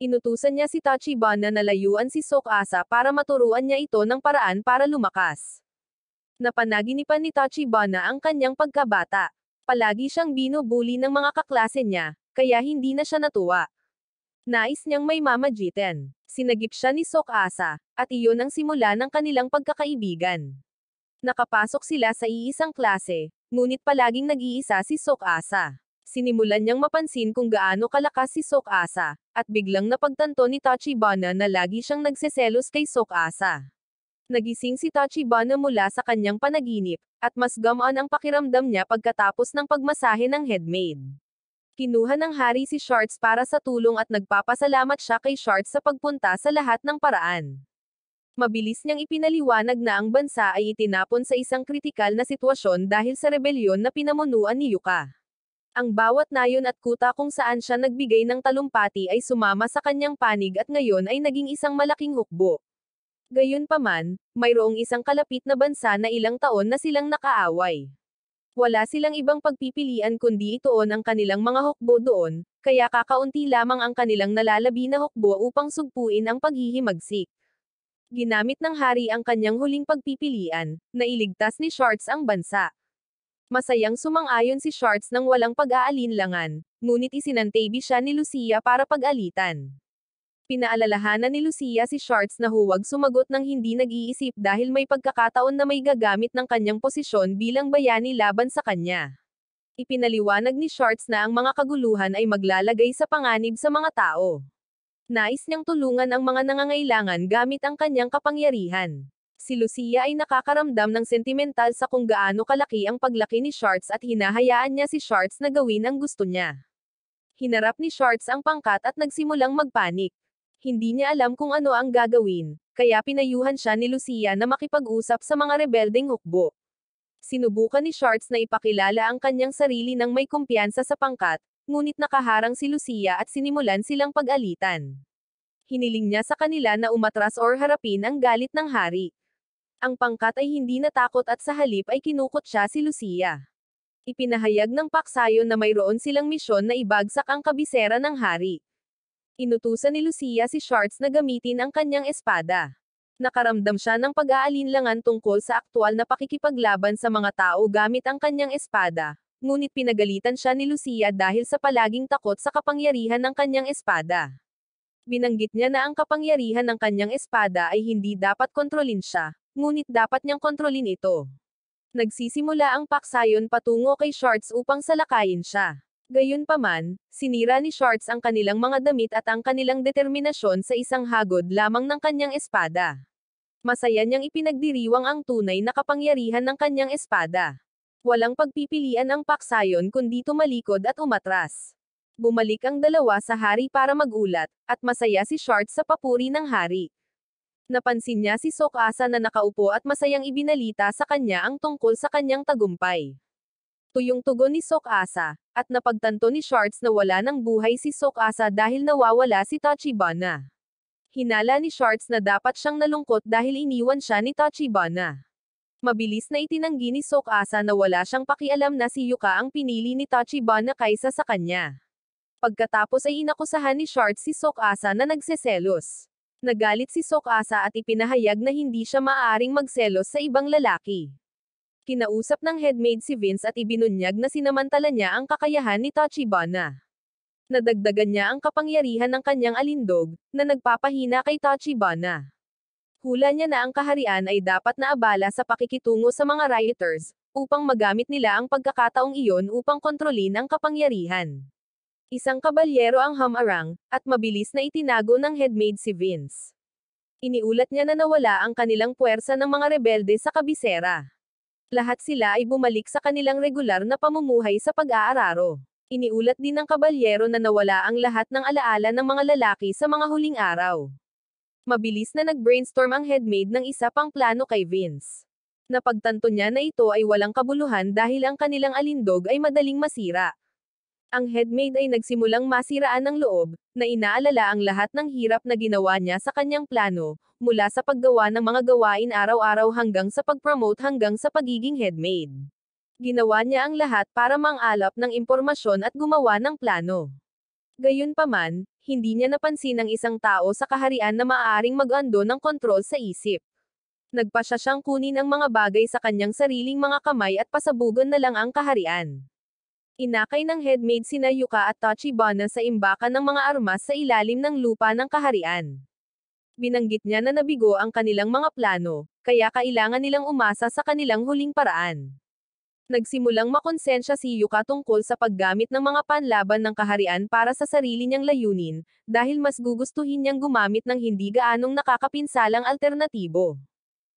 Inutusan niya si Tachibana na layuan si Tsukasa para maturuan niya ito ng paraan para lumakas. Napanaginipan ni Tachibana ang kanyang pagkabata. Palagi siyang binubuli ng mga kaklase niya, kaya hindi na siya natuwa. Nais niyang may mamagitan. Sinagip siya ni Tsukasa, at iyon ang simula ng kanilang pagkakaibigan. Nakapasok sila sa iisang klase, ngunit palaging nag-iisa si Tsukasa. Sinimulan niyang mapansin kung gaano kalakas si Tsukasa, at biglang napagtanto ni Tachibana na lagi siyang nagseselos kay Tsukasa. Nagising si Tachibana mula sa kanyang panaginip, at mas gamaan ang pakiramdam niya pagkatapos ng pagmasahe ng headmaid. Kinuha ng hari si Shorts para sa tulong at nagpapasalamat siya kay Shorts sa pagpunta sa lahat ng paraan. Mabilis niyang ipinaliwanag na ang bansa ay itinapon sa isang kritikal na sitwasyon dahil sa rebelyon na pinamunuan ni Yuka. Ang bawat nayon at kuta kung saan siya nagbigay ng talumpati ay sumama sa kanyang panig at ngayon ay naging isang malaking hukbo. Gayunpaman, mayroong isang kalapit na bansa na ilang taon na silang nakaaway. Wala silang ibang pagpipilian kundi ituon ang kanilang mga hukbo doon, kaya kakaunti lamang ang kanilang nalalabi na hukbo upang sugpuin ang paghihimagsik. Ginamit ng hari ang kanyang huling pagpipilian, na iligtas ni Shorts ang bansa. Masayang sumang-ayon si Shorts nang walang pag-aalinlangan, ngunit isinantabi siya ni Lucia para pag-alitan. Pinaalalahanan ni Lucia si Shorts na huwag sumagot ng hindi nag-iisip dahil may pagkakataon na may gagamit ng kanyang posisyon bilang bayani laban sa kanya. Ipinaliwanag ni Shorts na ang mga kaguluhan ay maglalagay sa panganib sa mga tao. Nais niyang tulungan ang mga nangangailangan gamit ang kanyang kapangyarihan. Si Lucia ay nakakaramdam ng sentimental sa kung gaano kalaki ang paglaki ni Shorts at hinahayaan niya si Shorts na gawin ang gusto niya. Hinarap ni Shorts ang pangkat at nagsimulang magpanik. Hindi niya alam kung ano ang gagawin, kaya pinayuhan siya ni Lucia na makipag-usap sa mga rebeldeng hukbo. Sinubukan ni Shorts na ipakilala ang kanyang sarili ng may kumpiyansa sa pangkat, ngunit nakaharang si Lucia at sinimulan silang pag-alitan. Hiniling niya sa kanila na umatras or harapin ang galit ng hari. Ang pangkat ay hindi natakot at sa halip ay kinukot siya si Lucia. Ipinahayag ng paksayon na mayroon silang misyon na ibagsak ang kabisera ng hari. Inutusan ni Lucia si Shorts na gamitin ang kanyang espada. Nakaramdam siya ng pag-aalinlangan tungkol sa aktwal na pakikipaglaban sa mga tao gamit ang kanyang espada, ngunit pinagalitan siya ni Lucia dahil sa palaging takot sa kapangyarihan ng kanyang espada. Binanggit niya na ang kapangyarihan ng kanyang espada ay hindi dapat kontrolin siya, ngunit dapat niyang kontrolin ito. Nagsisimula ang paksayon patungo kay Shorts upang salakayin siya. Gayunpaman, sinira ni Shorts ang kanilang mga damit at ang kanilang determinasyon sa isang hagod lamang ng kanyang espada. Masaya niyang ipinagdiriwang ang tunay na kapangyarihan ng kanyang espada. Walang pagpipilian ang paksayon kundi tumalikod at umatras. Bumalik ang dalawa sa hari para magulat, at masaya si Shorts sa papuri ng hari. Napansin niya si Tsukasa na nakaupo at masayang ibinalita sa kanya ang tungkol sa kanyang tagumpay. Tuyong tugon ni Tsukasa, at napagtanto ni Shorts na wala ng buhay si Tsukasa dahil nawawala si Tachibana. Hinala ni Shorts na dapat siyang nalungkot dahil iniwan siya ni Tachibana. Mabilis na itinanggi ni Tsukasa na wala siyang pakialam na si Yuka ang pinili ni Tachibana kaysa sa kanya. Pagkatapos ay inakusahan ni Shorts si Tsukasa na nagseselos. Nagalit si Tsukasa at ipinahayag na hindi siya maaaring magselos sa ibang lalaki. Kinausap ng headmaid si Vince at ibinunyag na sinamantala niya ang kakayahan ni Tachibana. Nadagdagan niya ang kapangyarihan ng kanyang alindog, na nagpapahina kay Tachibana. Hula niya na ang kaharian ay dapat na abala sa pakikitungo sa mga rioters, upang magamit nila ang pagkakataong iyon upang kontrolin ang kapangyarihan. Isang kabalyero ang humarang, at mabilis na itinago ng headmaid si Vince. Iniulat niya na nawala ang kanilang puwersa ng mga rebelde sa kabisera. Lahat sila ay bumalik sa kanilang regular na pamumuhay sa pag-aararo. Iniulat din ng kabalyero na nawala ang lahat ng alaala ng mga lalaki sa mga huling araw. Mabilis na nag-brainstorm ang headmaid ng isa pang plano kay Vince. Napagtanto niya na ito ay walang kabuluhan dahil ang kanilang alindog ay madaling masira. Ang headmaid ay nagsimulang masiraan ng loob, na inaalala ang lahat ng hirap na ginawa niya sa kanyang plano, mula sa paggawa ng mga gawain araw-araw hanggang sa pag-promote hanggang sa pagiging headmaid. Ginawa niya ang lahat para mang-alap ng impormasyon at gumawa ng plano. Gayunpaman, hindi niya napansin ang isang tao sa kaharian na maaaring mag-ando ng kontrol sa isip. Nagpasya siyang kunin ang mga bagay sa kanyang sariling mga kamay at pasabugan na lang ang kaharian. Inakay ng headmaid sina Yuka at Tachibana sa imbakan ng mga armas sa ilalim ng lupa ng kaharian. Binanggit niya na nabigo ang kanilang mga plano, kaya kailangan nilang umasa sa kanilang huling paraan. Nagsimulang makonsensya si Yuka tungkol sa paggamit ng mga panlaban ng kaharian para sa sarili niyang layunin, dahil mas gugustuhin niyang gumamit ng hindi gaanong nakakapinsalang alternatibo.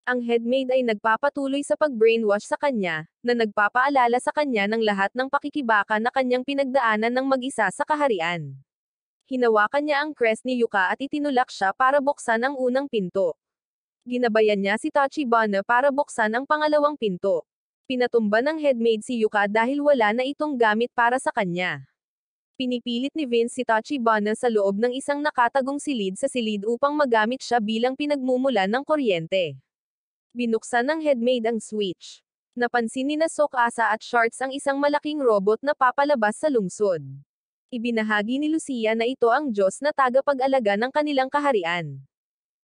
Ang headmaid ay nagpapatuloy sa pag-brainwash sa kanya, na nagpapaalala sa kanya ng lahat ng pakikibaka na kanyang pinagdaanan ng mag-isa sa kaharian. Hinawakan niya ang crest ni Yuka at itinulak siya para buksan ang unang pinto. Ginabayan niya si Tachibana para buksan ang pangalawang pinto. Pinatumba ng headmaid si Yuka dahil wala na itong gamit para sa kanya. Pinipilit ni Vince si Tachibana sa loob ng isang nakatagong silid sa silid upang magamit siya bilang pinagmumulan ng kuryente. Binuksan ng headmaid ang switch. Napansin ni na Tsukasa at Shorts ang isang malaking robot na papalabas sa lungsod. Ibinahagi ni Lucia na ito ang Diyos na tagapag-alaga ng kanilang kaharian.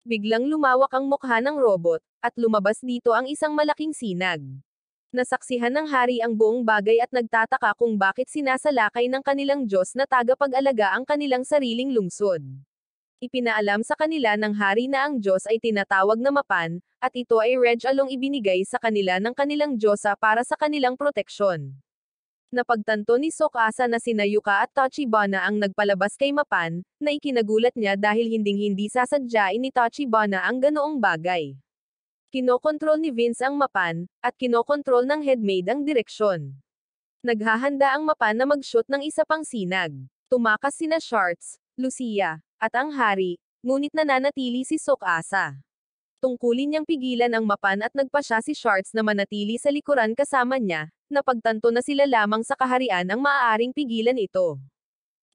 Biglang lumawak ang mukha ng robot, at lumabas dito ang isang malaking sinag. Nasaksihan ng hari ang buong bagay at nagtataka kung bakit sinasalakay ng kanilang Diyos na tagapag-alaga ang kanilang sariling lungsod. Ipinaalam sa kanila ng hari na ang Diyos ay tinatawag na Mapan, at ito ay regalong ibinigay sa kanila ng kanilang Diyosa para sa kanilang proteksyon. Napagtanto ni Tsukasa na sina Yuka at Tachibana ang nagpalabas kay Mapan, na ikinagulat niya dahil hinding-hindi sasadyain ni Tachibana ang ganoong bagay. Kinokontrol ni Vince ang Mapan, at kinokontrol ng headmaid ang direksyon. Naghahanda ang Mapan na mag-shoot ng isa pang sinag. Tumakas sina Shorts, Lucia, at ang hari, ngunit nananatili si Tsukasa. Tungkulin niyang pigilan ang Mapan at nagpasya si Shorts na manatili sa likuran kasama niya, napagtanto na sila lamang sa kaharian ang maaaring pigilan ito.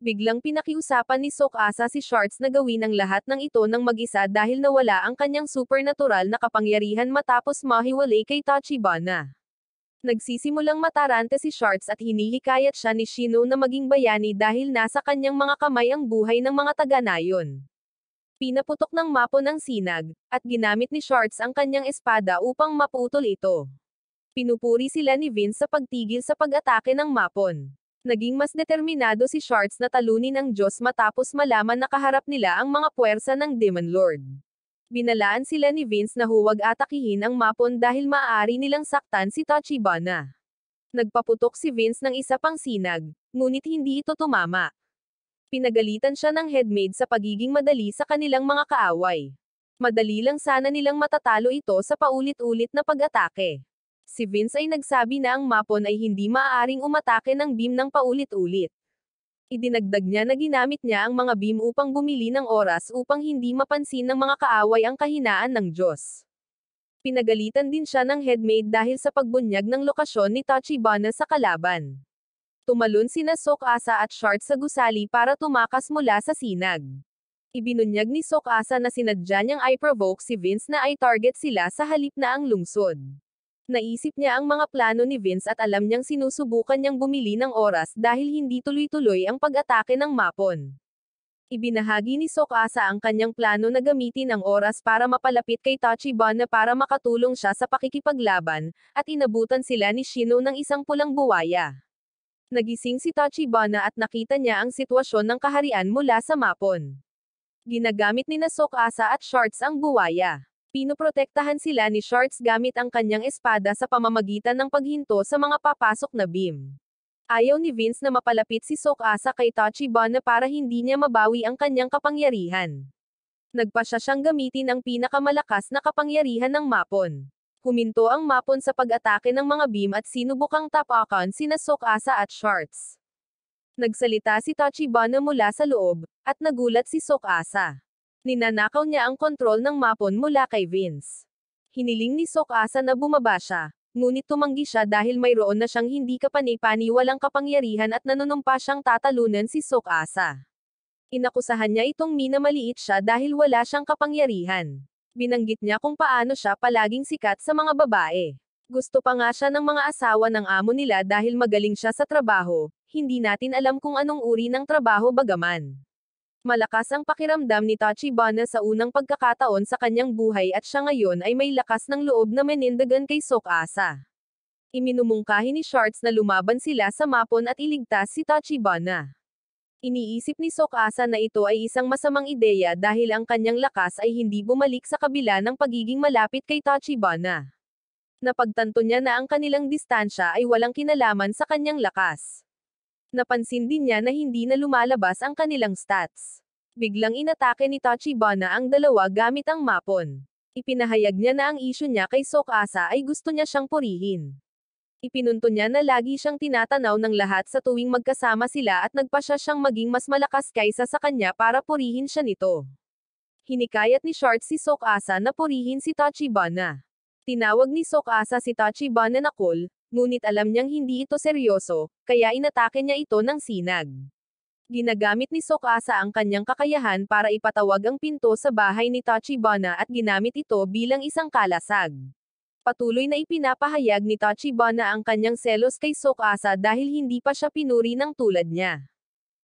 Biglang pinakiusapan ni Tsukasa si Shorts na gawin ang lahat ng ito ng mag-isa dahil nawala ang kanyang supernatural na kapangyarihan matapos mahiwalay kay Tachibana. Nagsisimulang matarante si Shorts at hinihikayat siya ni Shino na maging bayani dahil nasa kanyang mga kamay ang buhay ng mga taga-nayon. Pinaputok ng Mapon ang sinag, at ginamit ni Shorts ang kanyang espada upang maputol ito. Pinupuri sila ni Vince sa pagtigil sa pag-atake ng Mapon. Naging mas determinado si Shorts na talunin ang Diyos matapos malaman na kaharap nila ang mga puwersa ng Demon Lord. Binalaan sila ni Vince na huwag atakihin ang Mapon dahil maaari nilang saktan si Tachibana. Nagpaputok si Vince ng isa pang sinag, ngunit hindi ito tumama. Pinagalitan siya ng headmaid sa pagiging madali sa kanilang mga kaaway. Madali lang sana nilang matatalo ito sa paulit-ulit na pag-atake. Si Vince ay nagsabi na ang Mapon ay hindi maaaring umatake ng beam ng paulit-ulit. Idinagdag niya na ginamit niya ang mga beam upang bumili ng oras upang hindi mapansin ng mga kaaway ang kahinaan ng Diyos. Pinagalitan din siya ng headmaid dahil sa pagbunyag ng lokasyon ni Tachibana sa kalaban. Tumalon sina Tsukasa at Shorts sa gusali para tumakas mula sa sinag. Ibinunyag ni Tsukasa na sinadya niyang i-provoke si Vince na i-target sila sa halip na ang lungsod. Naisip niya ang mga plano ni Vince at alam niyang sinusubukan niyang bumili ng oras dahil hindi tuloy-tuloy ang pag-atake ng Mapon. Ibinahagi ni Tsukasa ang kanyang plano na gamitin ang oras para mapalapit kay Tachibana para makatulong siya sa pakikipaglaban, at inabutan sila ni Shino ng isang pulang buwaya. Nagising si Tachibana at nakita niya ang sitwasyon ng kaharian mula sa Mapon. Ginagamit ni Tsukasa at Shorts ang buwaya. Pinoprotektahan sila ni Shorts gamit ang kanyang espada sa pamamagitan ng paghinto sa mga papasok na beam. Ayaw ni Vince na mapalapit si Tsukasa kay Tachibana para hindi niya mabawi ang kanyang kapangyarihan. Nagpasya siyang gamitin ang pinakamalakas na kapangyarihan ng Mapon. Huminto ang Mapon sa pag-atake ng mga beam at sinubukang tapakan sina Tsukasa at Shorts. Nagsalita si Tachibana mula sa loob, at nagulat si Tsukasa. Ninanakaw niya ang kontrol ng Mapon mula kay Vince. Hiniling ni Tsukasa na bumaba siya, ngunit tumanggi siya dahil mayroon na siyang hindi kapani-paniwalang kapangyarihan at nanunumpa siyang tatalunan si Tsukasa. Inakusahan niya itong minamaliit siya dahil wala siyang kapangyarihan. Binanggit niya kung paano siya palaging sikat sa mga babae. Gusto pa nga siya ng mga asawa ng amo nila dahil magaling siya sa trabaho, hindi natin alam kung anong uri ng trabaho bagaman. Malakas ang pakiramdam ni Tachibana sa unang pagkakataon sa kanyang buhay at siya ngayon ay may lakas ng loob na menindagan kay Tsukasa. Iminumungkahi ni Shorts na lumaban sila sa Mapon at iligtas si Tachibana. Iniisip ni Tsukasa na ito ay isang masamang ideya dahil ang kanyang lakas ay hindi bumalik sa kabila ng pagiging malapit kay Tachibana. Napagtanto niya na ang kanilang distansya ay walang kinalaman sa kanyang lakas. Napansin din niya na hindi na lumalabas ang kanilang stats. Biglang inatake ni Tachibana ang dalawa gamit ang Mapon. Ipinahayag niya na ang isyu niya kay Tsukasa ay gusto niya siyang purihin. Ipinunto niya na lagi siyang tinatanaw ng lahat sa tuwing magkasama sila at nagpasya siyang maging mas malakas kaysa sa kanya para purihin siya nito. Hinikayat ni Shorts si Tsukasa na purihin si Tachibana. Tinawag ni Tsukasa si Tachibana na cool, ngunit alam niyang hindi ito seryoso, kaya inatake niya ito ng sinag. Ginagamit ni Tsukasa ang kanyang kakayahan para ipatawag ang pinto sa bahay ni Tachibana at ginamit ito bilang isang kalasag. Patuloy na ipinapahayag ni Tachibana ang kanyang selos kay Tsukasa dahil hindi pa siya pinuri ng tulad niya.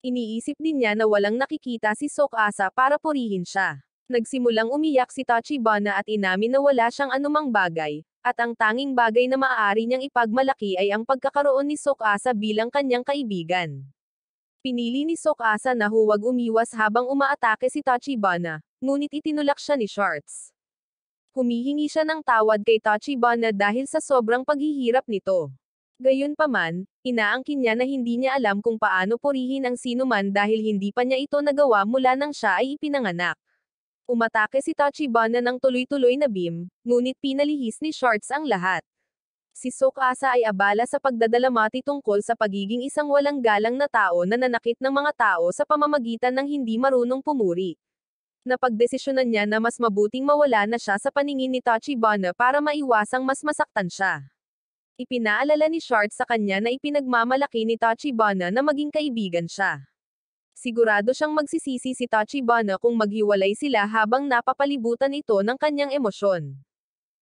Iniisip din niya na walang nakikita si Tsukasa para purihin siya. Nagsimulang umiyak si Tachibana at inamin na wala siyang anumang bagay, at ang tanging bagay na maaari niyang ipagmalaki ay ang pagkakaroon ni Tsukasa bilang kanyang kaibigan. Pinili ni Tsukasa na huwag umiwas habang umaatake si Tachibana, ngunit itinulak siya ni Shorts. Humihingi siya ng tawad kay Tachibana dahil sa sobrang paghihirap nito. Gayunpaman, inaangkin niya na hindi niya alam kung paano purihin ang sinuman dahil hindi pa niya ito nagawa mula nang siya ay ipinanganak. Umatake si Tachibana ng tuloy-tuloy na beam, ngunit pinalihis ni Shorts ang lahat. Si Tsukasa ay abala sa pagdadalamati tungkol sa pagiging isang walang galang na tao na nanakit ng mga tao sa pamamagitan ng hindi marunong pumuri. Napagdesisyonan niya na mas mabuting mawala na siya sa paningin ni Tachibana para maiwasang mas masaktan siya. Ipinaalala ni Shorts sa kanya na ipinagmamalaki ni Tachibana na maging kaibigan siya. Sigurado siyang magsisisi si Tachibana kung maghiwalay sila habang napapalibutan ito ng kanyang emosyon.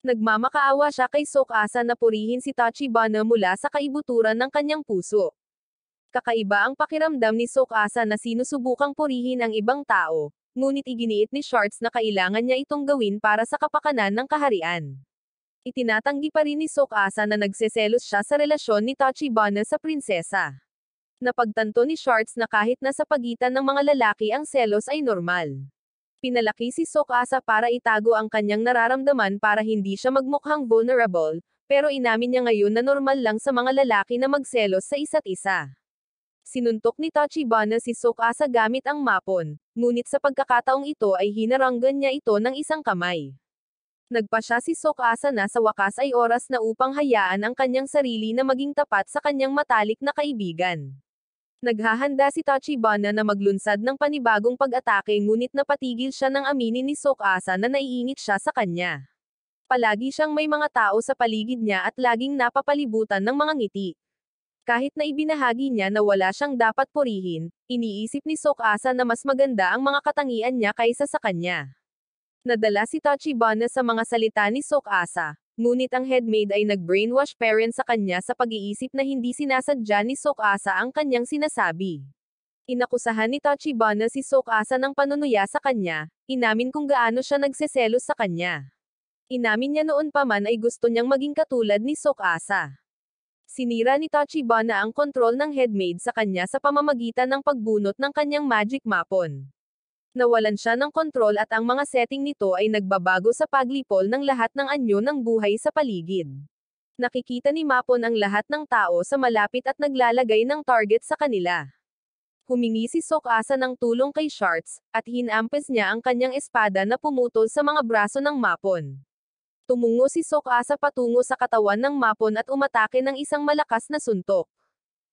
Nagmamakaawa siya kay Tsukasa na purihin si Tachibana mula sa kaibuturan ng kanyang puso. Kakaiba ang pakiramdam ni Tsukasa na sinusubukang purihin ang ibang tao, ngunit iginiit ni Shorts na kailangan niya itong gawin para sa kapakanan ng kaharian. Itinatanggi pa rin ni Tsukasa na nagseselos siya sa relasyon ni Tachibana sa prinsesa. Napagtanto ni Shorts na kahit nasa pagitan ng mga lalaki ang selos ay normal. Pinalaki si Tsukasa para itago ang kanyang nararamdaman para hindi siya magmukhang vulnerable, pero inamin niya ngayon na normal lang sa mga lalaki na magselos sa isa't isa. Sinuntok ni Tachibana si Tsukasa gamit ang mapon, ngunit sa pagkakataong ito ay hinaranggan niya ito ng isang kamay. Nagpasya si Tsukasa na sa wakas ay oras na upang hayaan ang kanyang sarili na maging tapat sa kanyang matalik na kaibigan. Naghahanda si Tachibana na maglunsad ng panibagong pag-atake ngunit napatigil siya nang aminin ni Tsukasa na naiingit siya sa kanya. Palagi siyang may mga tao sa paligid niya at laging napapalibutan ng mga ngiti. Kahit na ibinahagi niya na wala siyang dapat purihin, iniisip ni Tsukasa na mas maganda ang mga katangian niya kaysa sa kanya. Nadala si Tachibana sa mga salita ni Tsukasa, ngunit ang headmaid ay nag-brainwash parent sa kanya sa pag-iisip na hindi sinasadya ni Tsukasa ang kanyang sinasabi. Inakusahan ni Tachibana si Tsukasa ng panunuya sa kanya, inamin kung gaano siya nagseselos sa kanya. Inamin niya noon pa man ay gusto niyang maging katulad ni Tsukasa. Sinira ni Tachibana ang kontrol ng headmaid sa kanya sa pamamagitan ng pagbunot ng kanyang magic mapon. Nawalan siya ng kontrol at ang mga setting nito ay nagbabago sa paglipol ng lahat ng anyo ng buhay sa paligid. Nakikita ni Mapon ang lahat ng tao sa malapit at naglalagay ng target sa kanila. Humingi si Tsukasa ng tulong kay Shorts, at hinampes niya ang kanyang espada na pumutol sa mga braso ng Mapon. Tumungo si Tsukasa patungo sa katawan ng Mapon at umatake ng isang malakas na suntok.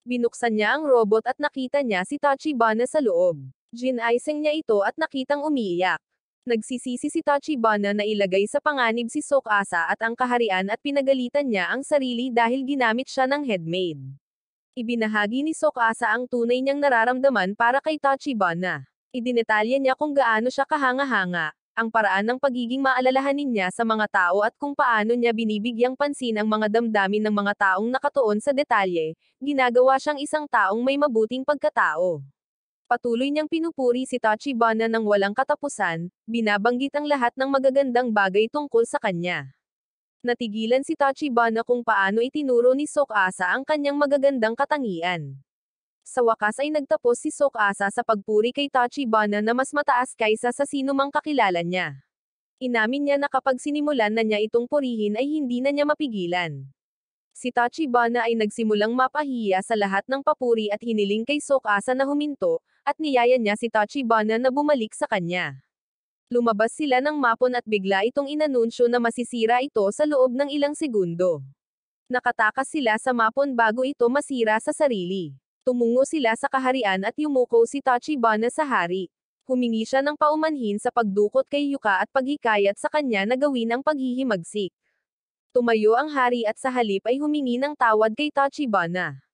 Binuksan niya ang robot at nakita niya si Tachibana sa loob. Ginaising niya ito at nakitang umiiyak. Nagsisisi si Tachibana na ilagay sa panganib si Tsukasa at ang kaharian at pinagalitan niya ang sarili dahil ginamit siya ng headmaid. Ibinahagi ni Tsukasa ang tunay niyang nararamdaman para kay Tachibana. Idinetalya niya kung gaano siya kahanga-hanga, ang paraan ng pagiging maalalahanin niya sa mga tao at kung paano niya binibigyang pansin ang mga damdamin ng mga taong nakatuon sa detalye, ginagawa siyang isang taong may mabuting pagkatao. Patuloy niyang pinupuri si Tachibana ng walang katapusan, binabanggit ang lahat ng magagandang bagay tungkol sa kanya. Natigilan si Tachibana kung paano itinuro ni Tsukasa ang kanyang magagandang katangian. Sa wakas ay nagtapos si Tsukasa sa pagpuri kay Tachibana na mas mataas kaysa sa sinumang kakilala niya. Inamin niya na kapag sinimulan na niya itong purihin ay hindi na niya mapigilan. Si Tachibana ay nagsimulang mapahiya sa lahat ng papuri at hiniling kay Tsukasa na huminto, at niyaya niya si Tachibana na bumalik sa kanya. Lumabas sila ng Mapon at bigla itong inanunsyo na masisira ito sa loob ng ilang segundo. Nakatakas sila sa Mapon bago ito masira sa sarili. Tumungo sila sa kaharian at yumuko si Tachibana sa hari. Humingi siya ng paumanhin sa pagdukot kay Yuka at paghikayat sa kanya na gawin ang paghihimagsik. Tumayo ang hari at sa halip ay humingi ng tawad kay Tachibana.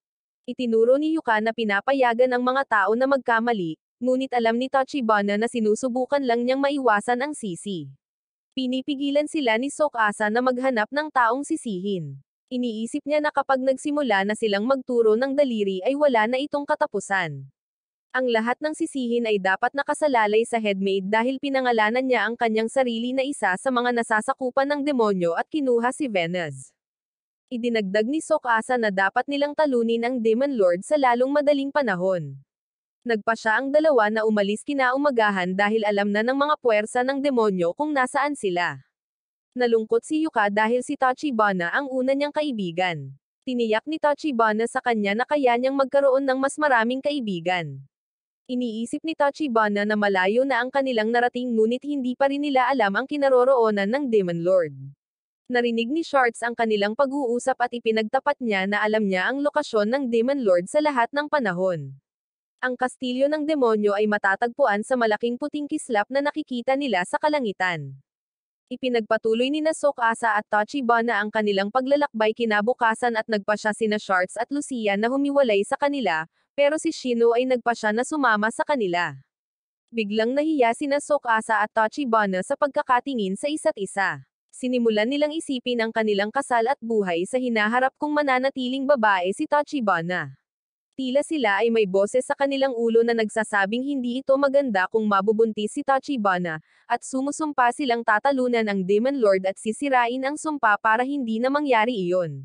Itinuro ni Yuka na pinapayagan ang mga tao na magkamali, ngunit alam ni Tachibana na sinusubukan lang niyang maiwasan ang sisi. Pinipigilan sila ni Tsukasa na maghanap ng taong sisihin. Iniisip niya na kapag nagsimula na silang magturo ng daliri ay wala na itong katapusan. Ang lahat ng sisihin ay dapat nakasalalay sa headmaid dahil pinangalanan niya ang kanyang sarili na isa sa mga nasasakupan ng demonyo at kinuha si Venus. Idinagdag ni Tsukasa na dapat nilang talunin ang Demon Lord sa lalong madaling panahon. Nagpa siya ang dalawa na umalis kinaumagahan dahil alam na ng mga puwersa ng demonyo kung nasaan sila. Nalungkot si Yuka dahil si Tachibana ang una niyang kaibigan. Tiniyak ni Tachibana sa kanya na kaya niyang magkaroon ng mas maraming kaibigan. Iniisip ni Tachibana na malayo na ang kanilang narating ngunit hindi pa rin nila alam ang kinaroroonan ng Demon Lord. Narinig ni Shards ang kanilang pag-uusap at ipinagtapat niya na alam niya ang lokasyon ng Demon Lord sa lahat ng panahon. Ang kastilyo ng demonyo ay matatagpuan sa malaking puting kislap na nakikita nila sa kalangitan. Ipinagpatuloy ni Tsukasa at Tachibana ang kanilang paglalakbay kinabukasan at nagpa siya sina Shards at Lucia na humiwalay sa kanila, pero si Shino ay nagpa siya na sumama sa kanila. Biglang nahiya sina Tsukasa at Tachibana sa pagkakatingin sa isa't isa. Sinimulan nilang isipin ang kanilang kasal at buhay sa hinaharap kong mananatiling babae si Tachibana. Tila sila ay may boses sa kanilang ulo na nagsasabing hindi ito maganda kung mabubuntis si Tachibana, at sumusumpa silang tatalunan ang Demon Lord at sisirain ang sumpa para hindi na mangyari iyon.